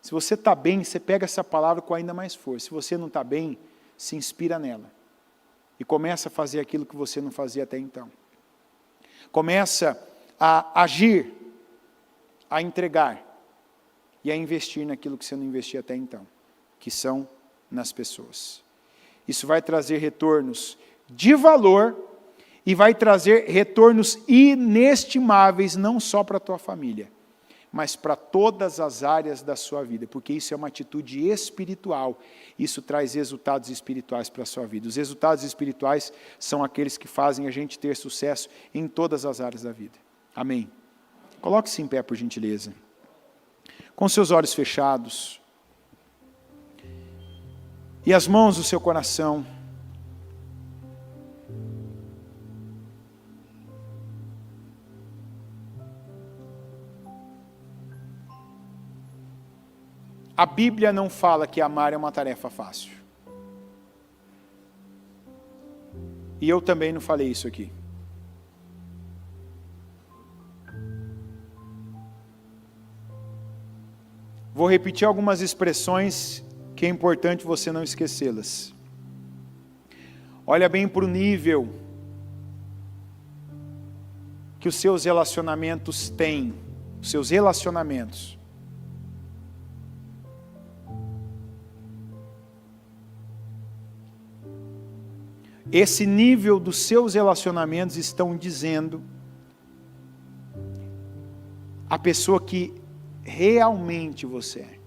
Se você está bem, você pega essa palavra com ainda mais força. Se você não está bem, se inspira nela. E começa a fazer aquilo que você não fazia até então. Começa a agir, a entregar e a investir naquilo que você não investia até então, que são nas pessoas. Isso vai trazer retornos de valor e vai trazer retornos inestimáveis, não só para a tua família, mas para todas as áreas da sua vida, porque isso é uma atitude espiritual, isso traz resultados espirituais para a sua vida. Os resultados espirituais são aqueles que fazem a gente ter sucesso em todas as áreas da vida. Amém? Coloque-se em pé, por gentileza. Com seus olhos fechados, e as mãos do seu coração, a Bíblia não fala que amar é uma tarefa fácil. E eu também não falei isso aqui. Vou repetir algumas expressões que é importante você não esquecê-las. Olha bem para o nível que os seus relacionamentos têm, os seus relacionamentos. Esse nível dos seus relacionamentos estão dizendo a pessoa que realmente você é.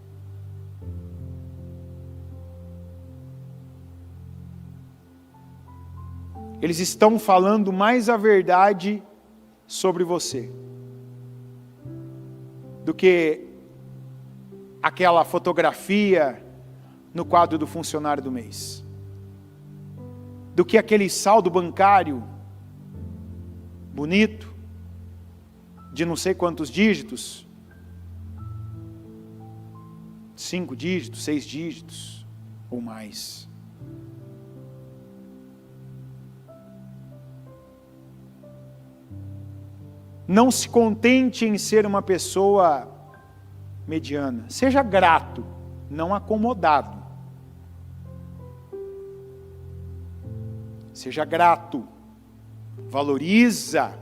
Eles estão falando mais a verdade sobre você do que aquela fotografia no quadro do funcionário do mês, do que aquele saldo bancário bonito, de não sei quantos dígitos, 5 dígitos, 6 dígitos ou mais. Não se contente em ser uma pessoa mediana. Seja grato, não acomodado. Seja grato. Valoriza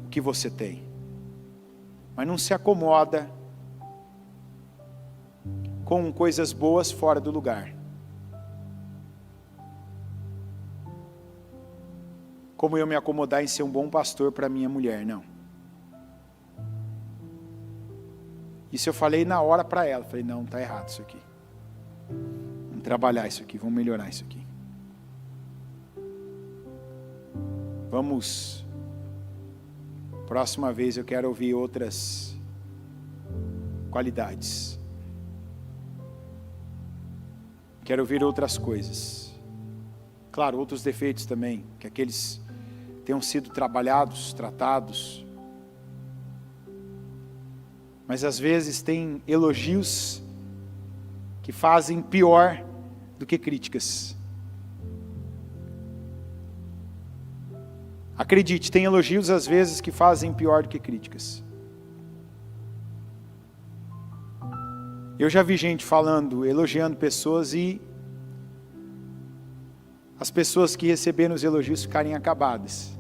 o que você tem. Mas não se acomoda com coisas boas fora do lugar. Como eu me acomodar em ser um bom pastor para minha mulher, não. Isso eu falei na hora para ela. Falei, não, está errado isso aqui. Vamos trabalhar isso aqui, vamos melhorar isso aqui. Vamos, próxima vez eu quero ouvir outras qualidades. Quero ouvir outras coisas. Claro, outros defeitos também, que aqueles tenham sido trabalhados, tratados. Mas às vezes tem elogios que fazem pior do que críticas. Acredite, tem elogios às vezes que fazem pior do que críticas. Eu já vi gente falando, elogiando pessoas e as pessoas que receberam os elogios ficarem acabadas.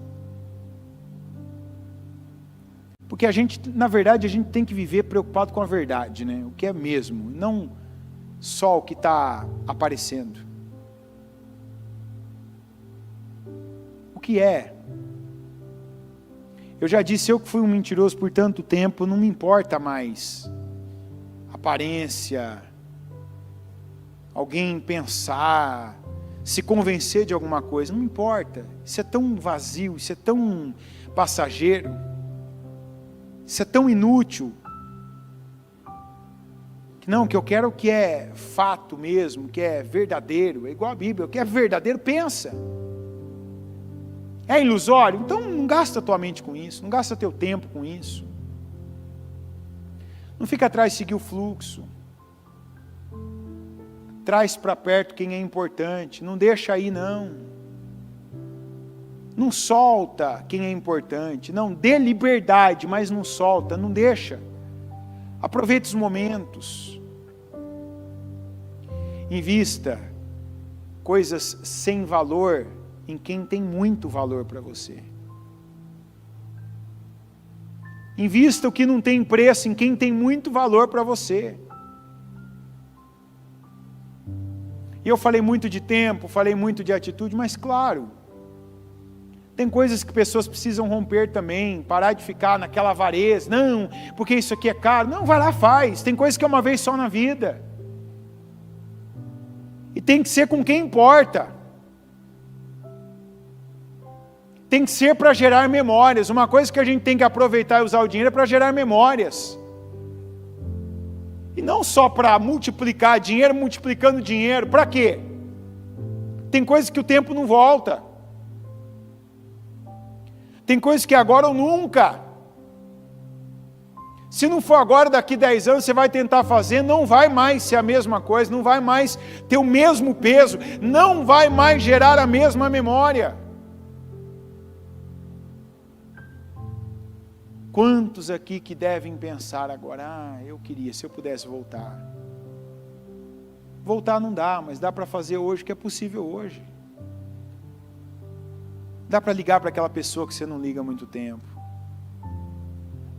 Porque a gente, na verdade, a gente tem que viver preocupado com a verdade, né? O que é mesmo, não só o que está aparecendo. O que é? Eu já disse, eu que fui um mentiroso por tanto tempo, não me importa mais aparência, alguém pensar, se convencer de alguma coisa, não importa. Isso é tão vazio, isso é tão passageiro, isso é tão inútil. Não, que eu quero o que é fato mesmo, que é verdadeiro, é igual a Bíblia, o que é verdadeiro, pensa. É ilusório? Então não gasta tua mente com isso, não gasta teu tempo com isso. Não fica atrás de seguir o fluxo. Traz para perto quem é importante, não deixa aí não. Não solta quem é importante, não, dê liberdade, mas não solta, não deixa. Aproveite os momentos. Invista coisas sem valor em quem tem muito valor para você. Invista o que não tem preço em quem tem muito valor para você. E eu falei muito de tempo, falei muito de atitude, mas claro, tem coisas que pessoas precisam romper também, parar de ficar naquela avareza, não, porque isso aqui é caro, não, vai lá, faz, tem coisas que é uma vez só na vida, e tem que ser com quem importa, tem que ser para gerar memórias. Uma coisa que a gente tem que aproveitar e usar o dinheiro é para gerar memórias, e não só para multiplicar dinheiro, multiplicando dinheiro, para quê? Tem coisas que o tempo não volta, tem coisas que agora ou nunca. Se não for agora, daqui 10 anos você vai tentar fazer, não vai mais ser a mesma coisa, não vai mais ter o mesmo peso, não vai mais gerar a mesma memória. Quantos aqui que devem pensar agora, eu queria, se eu pudesse voltar. Voltar não dá, mas dá para fazer hoje o que é possível hoje. Dá para ligar para aquela pessoa que você não liga há muito tempo.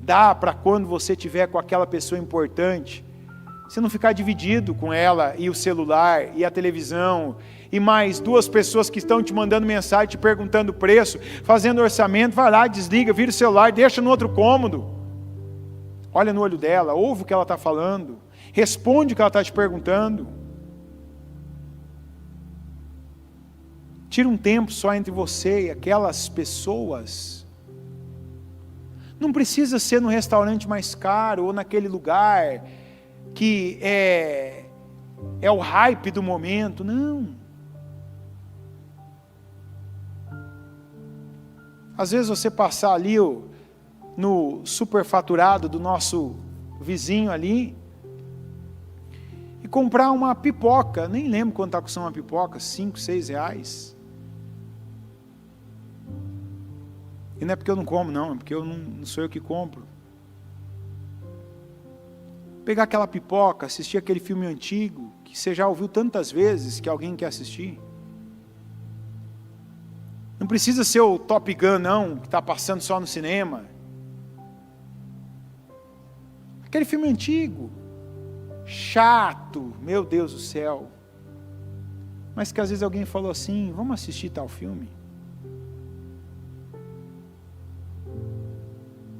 Dá para quando você estiver com aquela pessoa importante, você não ficar dividido com ela e o celular e a televisão e mais 2 pessoas que estão te mandando mensagem, te perguntando o preço, fazendo orçamento, vai lá, desliga, vira o celular, deixa no outro cômodo. Olha no olho dela, ouve o que ela está falando, responde o que ela está te perguntando. Tira um tempo só entre você e aquelas pessoas. Não precisa ser no restaurante mais caro ou naquele lugar que é o hype do momento, não. Às vezes você passar ali no superfaturado do nosso vizinho ali, e comprar uma pipoca, nem lembro quanto está custando uma pipoca, 5, 6 reais. E não é porque eu não como, não, é porque não sou eu que compro. Pegar aquela pipoca, assistir aquele filme antigo, que você já ouviu tantas vezes que alguém quer assistir. Não precisa ser o Top Gun, não, que está passando só no cinema. Aquele filme antigo, chato, meu Deus do céu. Mas que às vezes alguém falou assim, vamos assistir tal filme.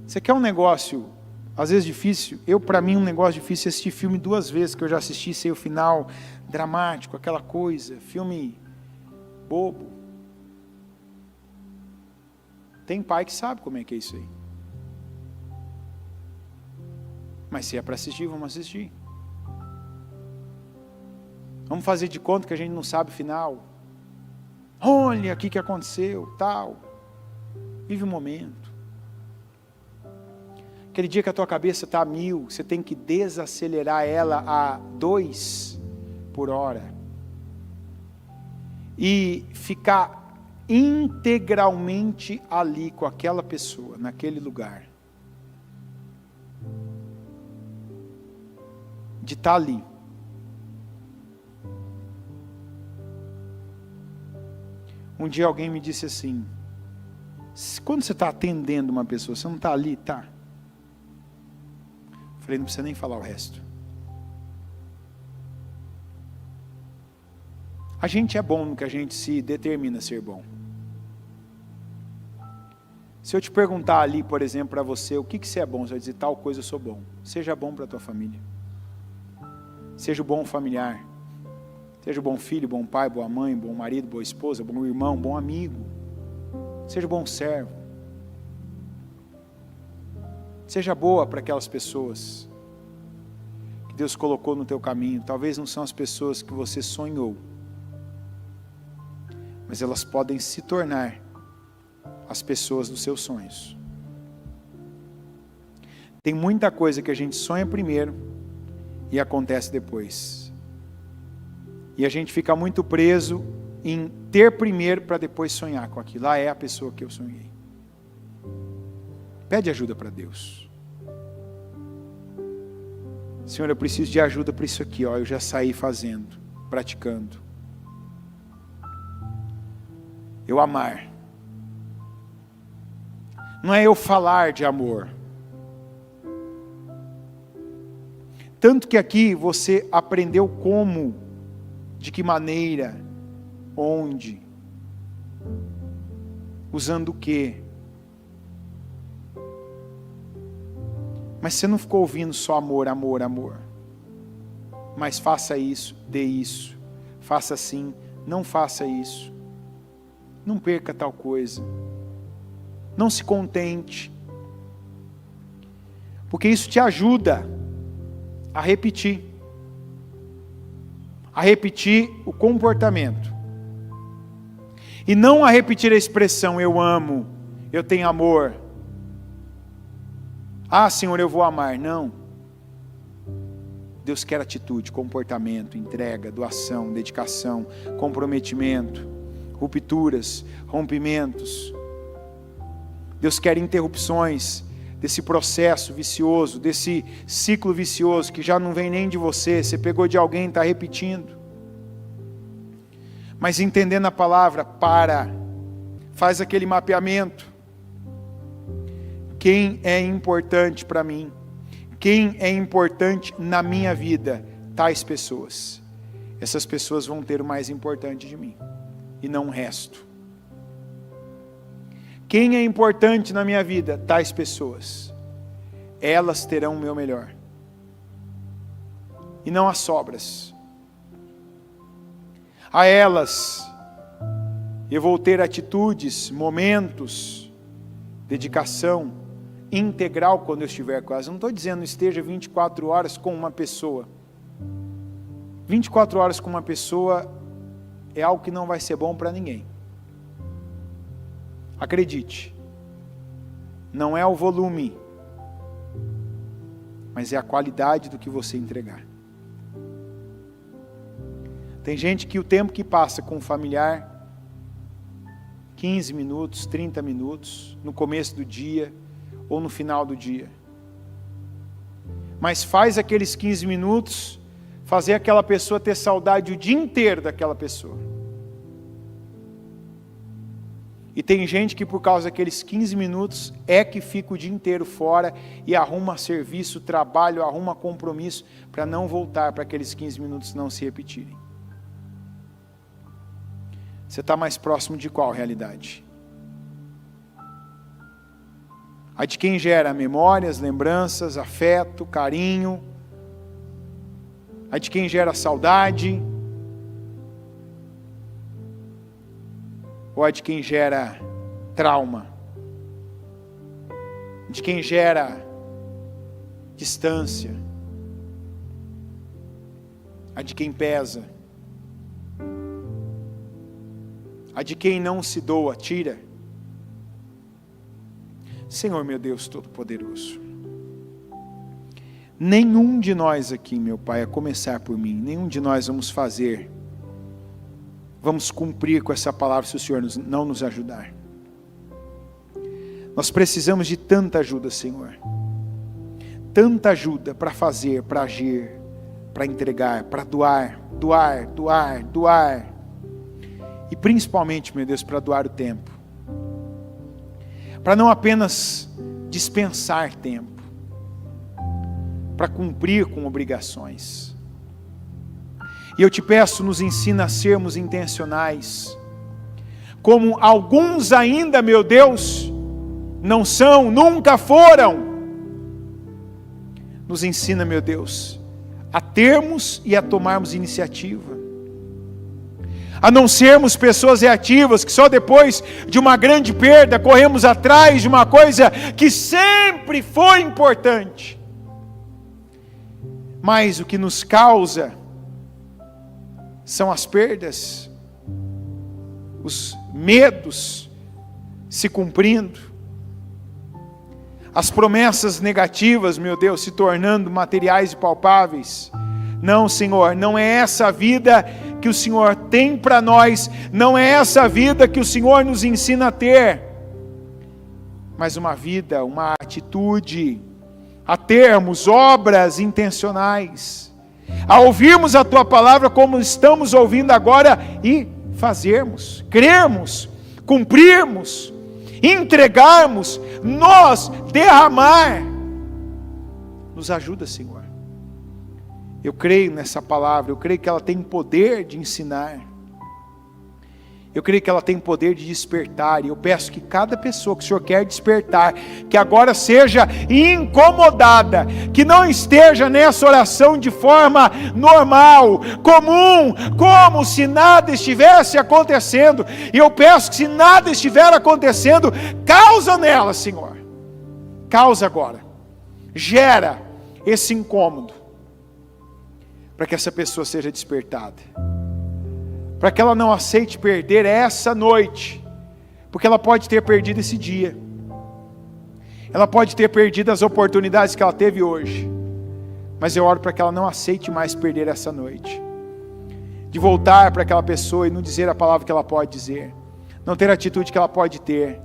Você quer um negócio, às vezes difícil? Para mim, um negócio difícil é assistir filme 2 vezes, que eu já assisti, sei o final, dramático, aquela coisa, filme bobo. Tem pai que sabe como é que é isso aí. Mas se é para assistir, vamos assistir. Vamos fazer de conta que a gente não sabe o final. Olha o que aconteceu, tal. Vive o momento. Aquele dia que a tua cabeça está a 1000, você tem que desacelerar ela a 2 por hora. E ficar integralmente ali com aquela pessoa, naquele lugar. De estar ali. Um dia alguém me disse assim, quando você está atendendo uma pessoa, você não está ali, tá? Falei, não precisa nem falar o resto. A gente é bom no que a gente se determina a ser bom. Se eu te perguntar ali, por exemplo, para você, o que você é bom, você vai dizer, tal coisa eu sou bom. Seja bom para a tua família. Seja um bom familiar. Seja um bom filho, bom pai, boa mãe, bom marido, boa esposa, bom irmão, bom amigo. Seja um bom servo. Seja boa para aquelas pessoas que Deus colocou no teu caminho. Talvez não são as pessoas que você sonhou, mas elas podem se tornar as pessoas dos seus sonhos. Tem muita coisa que a gente sonha primeiro e acontece depois. E a gente fica muito preso em ter primeiro para depois sonhar com aquilo. É a pessoa que eu sonhei. Pede ajuda para Deus. Senhor, eu preciso de ajuda para isso aqui. Eu já saí fazendo, praticando. Eu amar. Não é eu falar de amor. Tanto que aqui você aprendeu como, de que maneira, onde, usando o quê. Mas você não ficou ouvindo só amor, amor, amor. Mas faça isso, dê isso. Faça assim, não faça isso. Não perca tal coisa. Não se contente. Porque isso te ajuda a repetir. A repetir o comportamento. E não a repetir a expressão, eu amo, eu tenho amor. Ah, Senhor, eu vou amar. Não. Deus quer atitude, comportamento, entrega, doação, dedicação, comprometimento, rupturas, rompimentos. Deus quer interrupções desse processo vicioso, desse ciclo vicioso que já não vem nem de você, você pegou de alguém e está repetindo. Mas entendendo a palavra, faz aquele mapeamento. Quem é importante para mim? Quem é importante na minha vida? Tais pessoas. Essas pessoas vão ter o mais importante de mim, e não o resto. Quem é importante na minha vida? Tais pessoas. Elas terão o meu melhor. E não as sobras. A elas, eu vou ter atitudes, momentos, dedicação integral quando eu estiver com elas. Eu não estou dizendo esteja 24 horas com uma pessoa. 24 horas com uma pessoa é algo que não vai ser bom para ninguém. Acredite, não é o volume, mas é a qualidade do que você entregar. Tem gente que o tempo que passa com o familiar, 15 minutos, 30 minutos, no começo do dia ou no final do dia. Mas faz aqueles 15 minutos, fazer aquela pessoa ter saudade o dia inteiro daquela pessoa. E tem gente que por causa daqueles 15 minutos é que fica o dia inteiro fora e arruma serviço, trabalho, arruma compromisso para não voltar, para aqueles 15 minutos não se repetirem. Você está mais próximo de qual realidade? A de quem gera memórias, lembranças, afeto, carinho. A de quem gera saudade. Ou a de quem gera trauma? De quem gera distância? A de quem pesa? A de quem não se doa, tira? Senhor meu Deus Todo-Poderoso, nenhum de nós aqui, meu Pai, a começar por mim, nenhum de nós vamos cumprir com essa palavra se o Senhor não nos ajudar. Nós precisamos de tanta ajuda, Senhor. Tanta ajuda para fazer, para agir, para entregar, para doar. E principalmente, meu Deus, para doar o tempo. Para não apenas dispensar tempo, para cumprir com obrigações. E eu te peço, nos ensina a sermos intencionais, como alguns ainda, meu Deus, não são, nunca foram. Nos ensina, meu Deus, a termos e a tomarmos iniciativa. A não sermos pessoas reativas, que só depois de uma grande perda corremos atrás de uma coisa que sempre foi importante. Mas o que nos causa são as perdas, os medos se cumprindo, as promessas negativas, meu Deus, se tornando materiais e palpáveis. Não, Senhor, não é essa a vida que o Senhor tem para nós, não é essa a vida que o Senhor nos ensina a ter, mas uma vida, uma atitude, a termos obras intencionais, a ouvirmos a Tua palavra como estamos ouvindo agora e fazermos, crermos, cumprirmos, entregarmos, nós derramar. Nos ajuda, Senhor. Eu creio nessa palavra, eu creio que ela tem poder de ensinar. Eu creio que ela tem poder de despertar, e eu peço que cada pessoa que o Senhor quer despertar, que agora seja incomodada, que não esteja nessa oração de forma normal, comum, como se nada estivesse acontecendo. E eu peço que se nada estiver acontecendo, causa nela, Senhor. Causa agora. Gera esse incômodo, para que essa pessoa seja despertada, para que ela não aceite perder essa noite, porque ela pode ter perdido esse dia, ela pode ter perdido as oportunidades que ela teve hoje, mas eu oro para que ela não aceite mais perder essa noite, de voltar para aquela pessoa e não dizer a palavra que ela pode dizer, não ter a atitude que ela pode ter,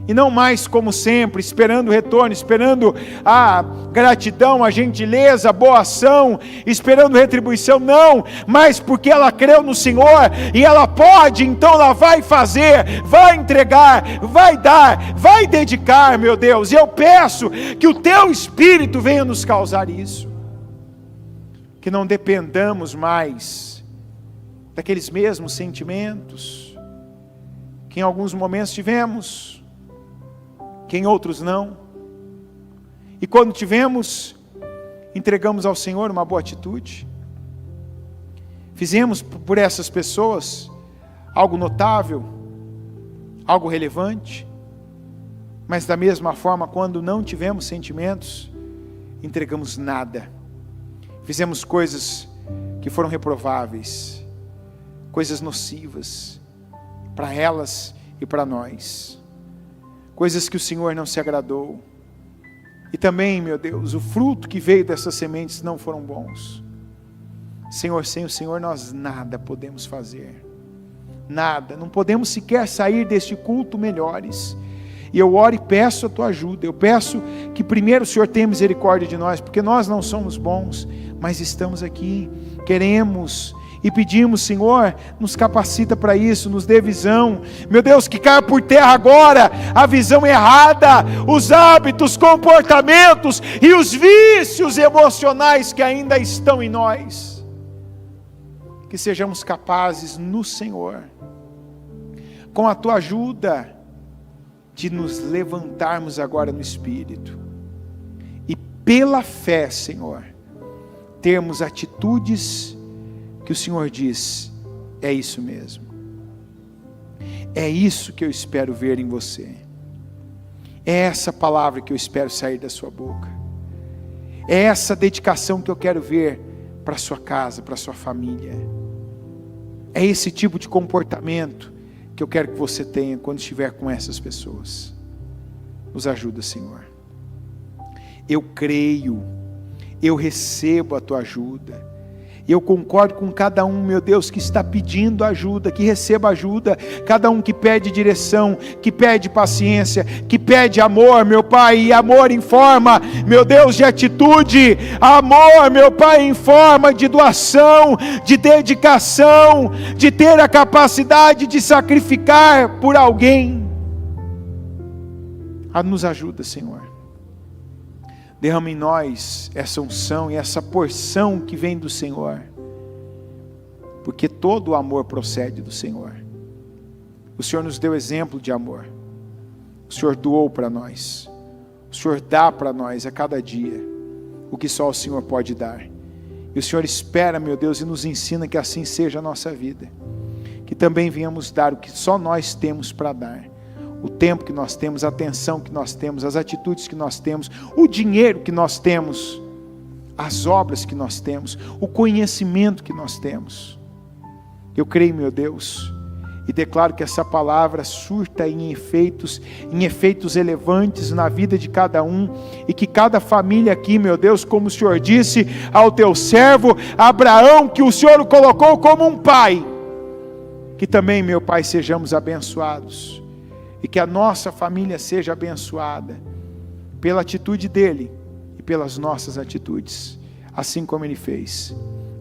e não mais como sempre, esperando o retorno, esperando a gratidão, a gentileza, a boa ação, esperando retribuição, não, mas porque ela creu no Senhor, e ela pode, então ela vai fazer, vai entregar, vai dar, vai dedicar, meu Deus. E eu peço que o Teu Espírito venha nos causar isso, que não dependamos mais daqueles mesmos sentimentos, que em alguns momentos tivemos, que em outros não, e quando tivemos, entregamos ao Senhor uma boa atitude, fizemos por essas pessoas algo notável, algo relevante, mas da mesma forma, quando não tivemos sentimentos, entregamos nada, fizemos coisas que foram reprováveis, coisas nocivas, para elas e para nós, coisas que o Senhor não se agradou, e também, meu Deus, o fruto que veio dessas sementes não foram bons. Senhor, sem o Senhor nós nada podemos fazer. Nada, não podemos sequer sair deste culto melhores. E eu oro e peço a tua ajuda. Eu peço que primeiro o Senhor tenha misericórdia de nós, porque nós não somos bons, mas estamos aqui, queremos e pedimos, Senhor, nos capacita para isso, nos dê visão. Meu Deus, que caia por terra agora a visão errada, os hábitos, comportamentos e os vícios emocionais que ainda estão em nós. Que sejamos capazes no Senhor, com a tua ajuda, de nos levantarmos agora no Espírito e pela fé, Senhor, termos atitudes que o Senhor diz, é isso mesmo, é isso que eu espero ver em você, é essa palavra que eu espero sair da sua boca, é essa dedicação que eu quero ver para a sua casa, para a sua família, é esse tipo de comportamento que eu quero que você tenha quando estiver com essas pessoas. Nos ajuda, Senhor. Eu creio, eu recebo a tua ajuda, eu concordo com cada um, meu Deus, que está pedindo ajuda, que receba ajuda, cada um que pede direção, que pede paciência, que pede amor, meu Pai, e amor em forma, meu Deus, de atitude, amor, meu Pai, em forma de doação, de dedicação, de ter a capacidade de sacrificar por alguém. Nos ajuda, Senhor. Derrama em nós essa unção e essa porção que vem do Senhor, porque todo o amor procede do Senhor. O Senhor nos deu exemplo de amor, o Senhor doou para nós, o Senhor dá para nós a cada dia o que só o Senhor pode dar, e o Senhor espera, meu Deus, e nos ensina que assim seja a nossa vida, que também venhamos dar o que só nós temos para dar, o tempo que nós temos, a atenção que nós temos, as atitudes que nós temos, o dinheiro que nós temos, as obras que nós temos, o conhecimento que nós temos. Eu creio, meu Deus, e declaro que essa palavra surta em efeitos relevantes na vida de cada um, e que cada família aqui, meu Deus, como o Senhor disse ao teu servo Abraão, que o Senhor o colocou como um pai, que também, meu Pai, sejamos abençoados, e que a nossa família seja abençoada pela atitude dele e pelas nossas atitudes, assim como ele fez,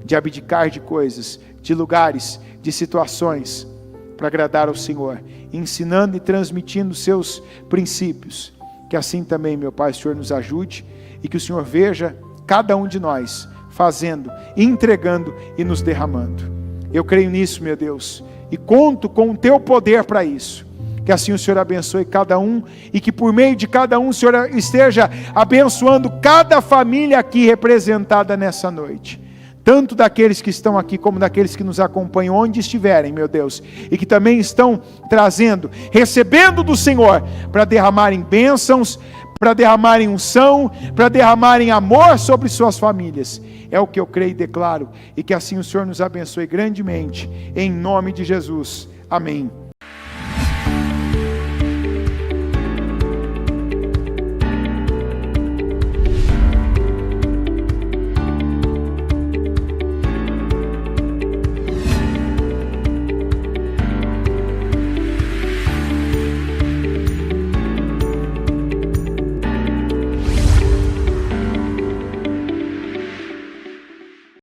de abdicar de coisas, de lugares, de situações, para agradar ao Senhor, ensinando e transmitindo seus princípios. Que assim também, meu Pai, o Senhor nos ajude, e que o Senhor veja cada um de nós fazendo, entregando e nos derramando. Eu creio nisso, meu Deus, e conto com o teu poder para isso. Que assim o Senhor abençoe cada um, e que por meio de cada um o Senhor esteja abençoando cada família aqui representada nessa noite, tanto daqueles que estão aqui como daqueles que nos acompanham onde estiverem, meu Deus, e que também estão trazendo, recebendo do Senhor, para derramarem bênçãos, para derramarem unção, para derramarem amor sobre suas famílias. É o que eu creio e declaro, e que assim o Senhor nos abençoe grandemente, em nome de Jesus, amém.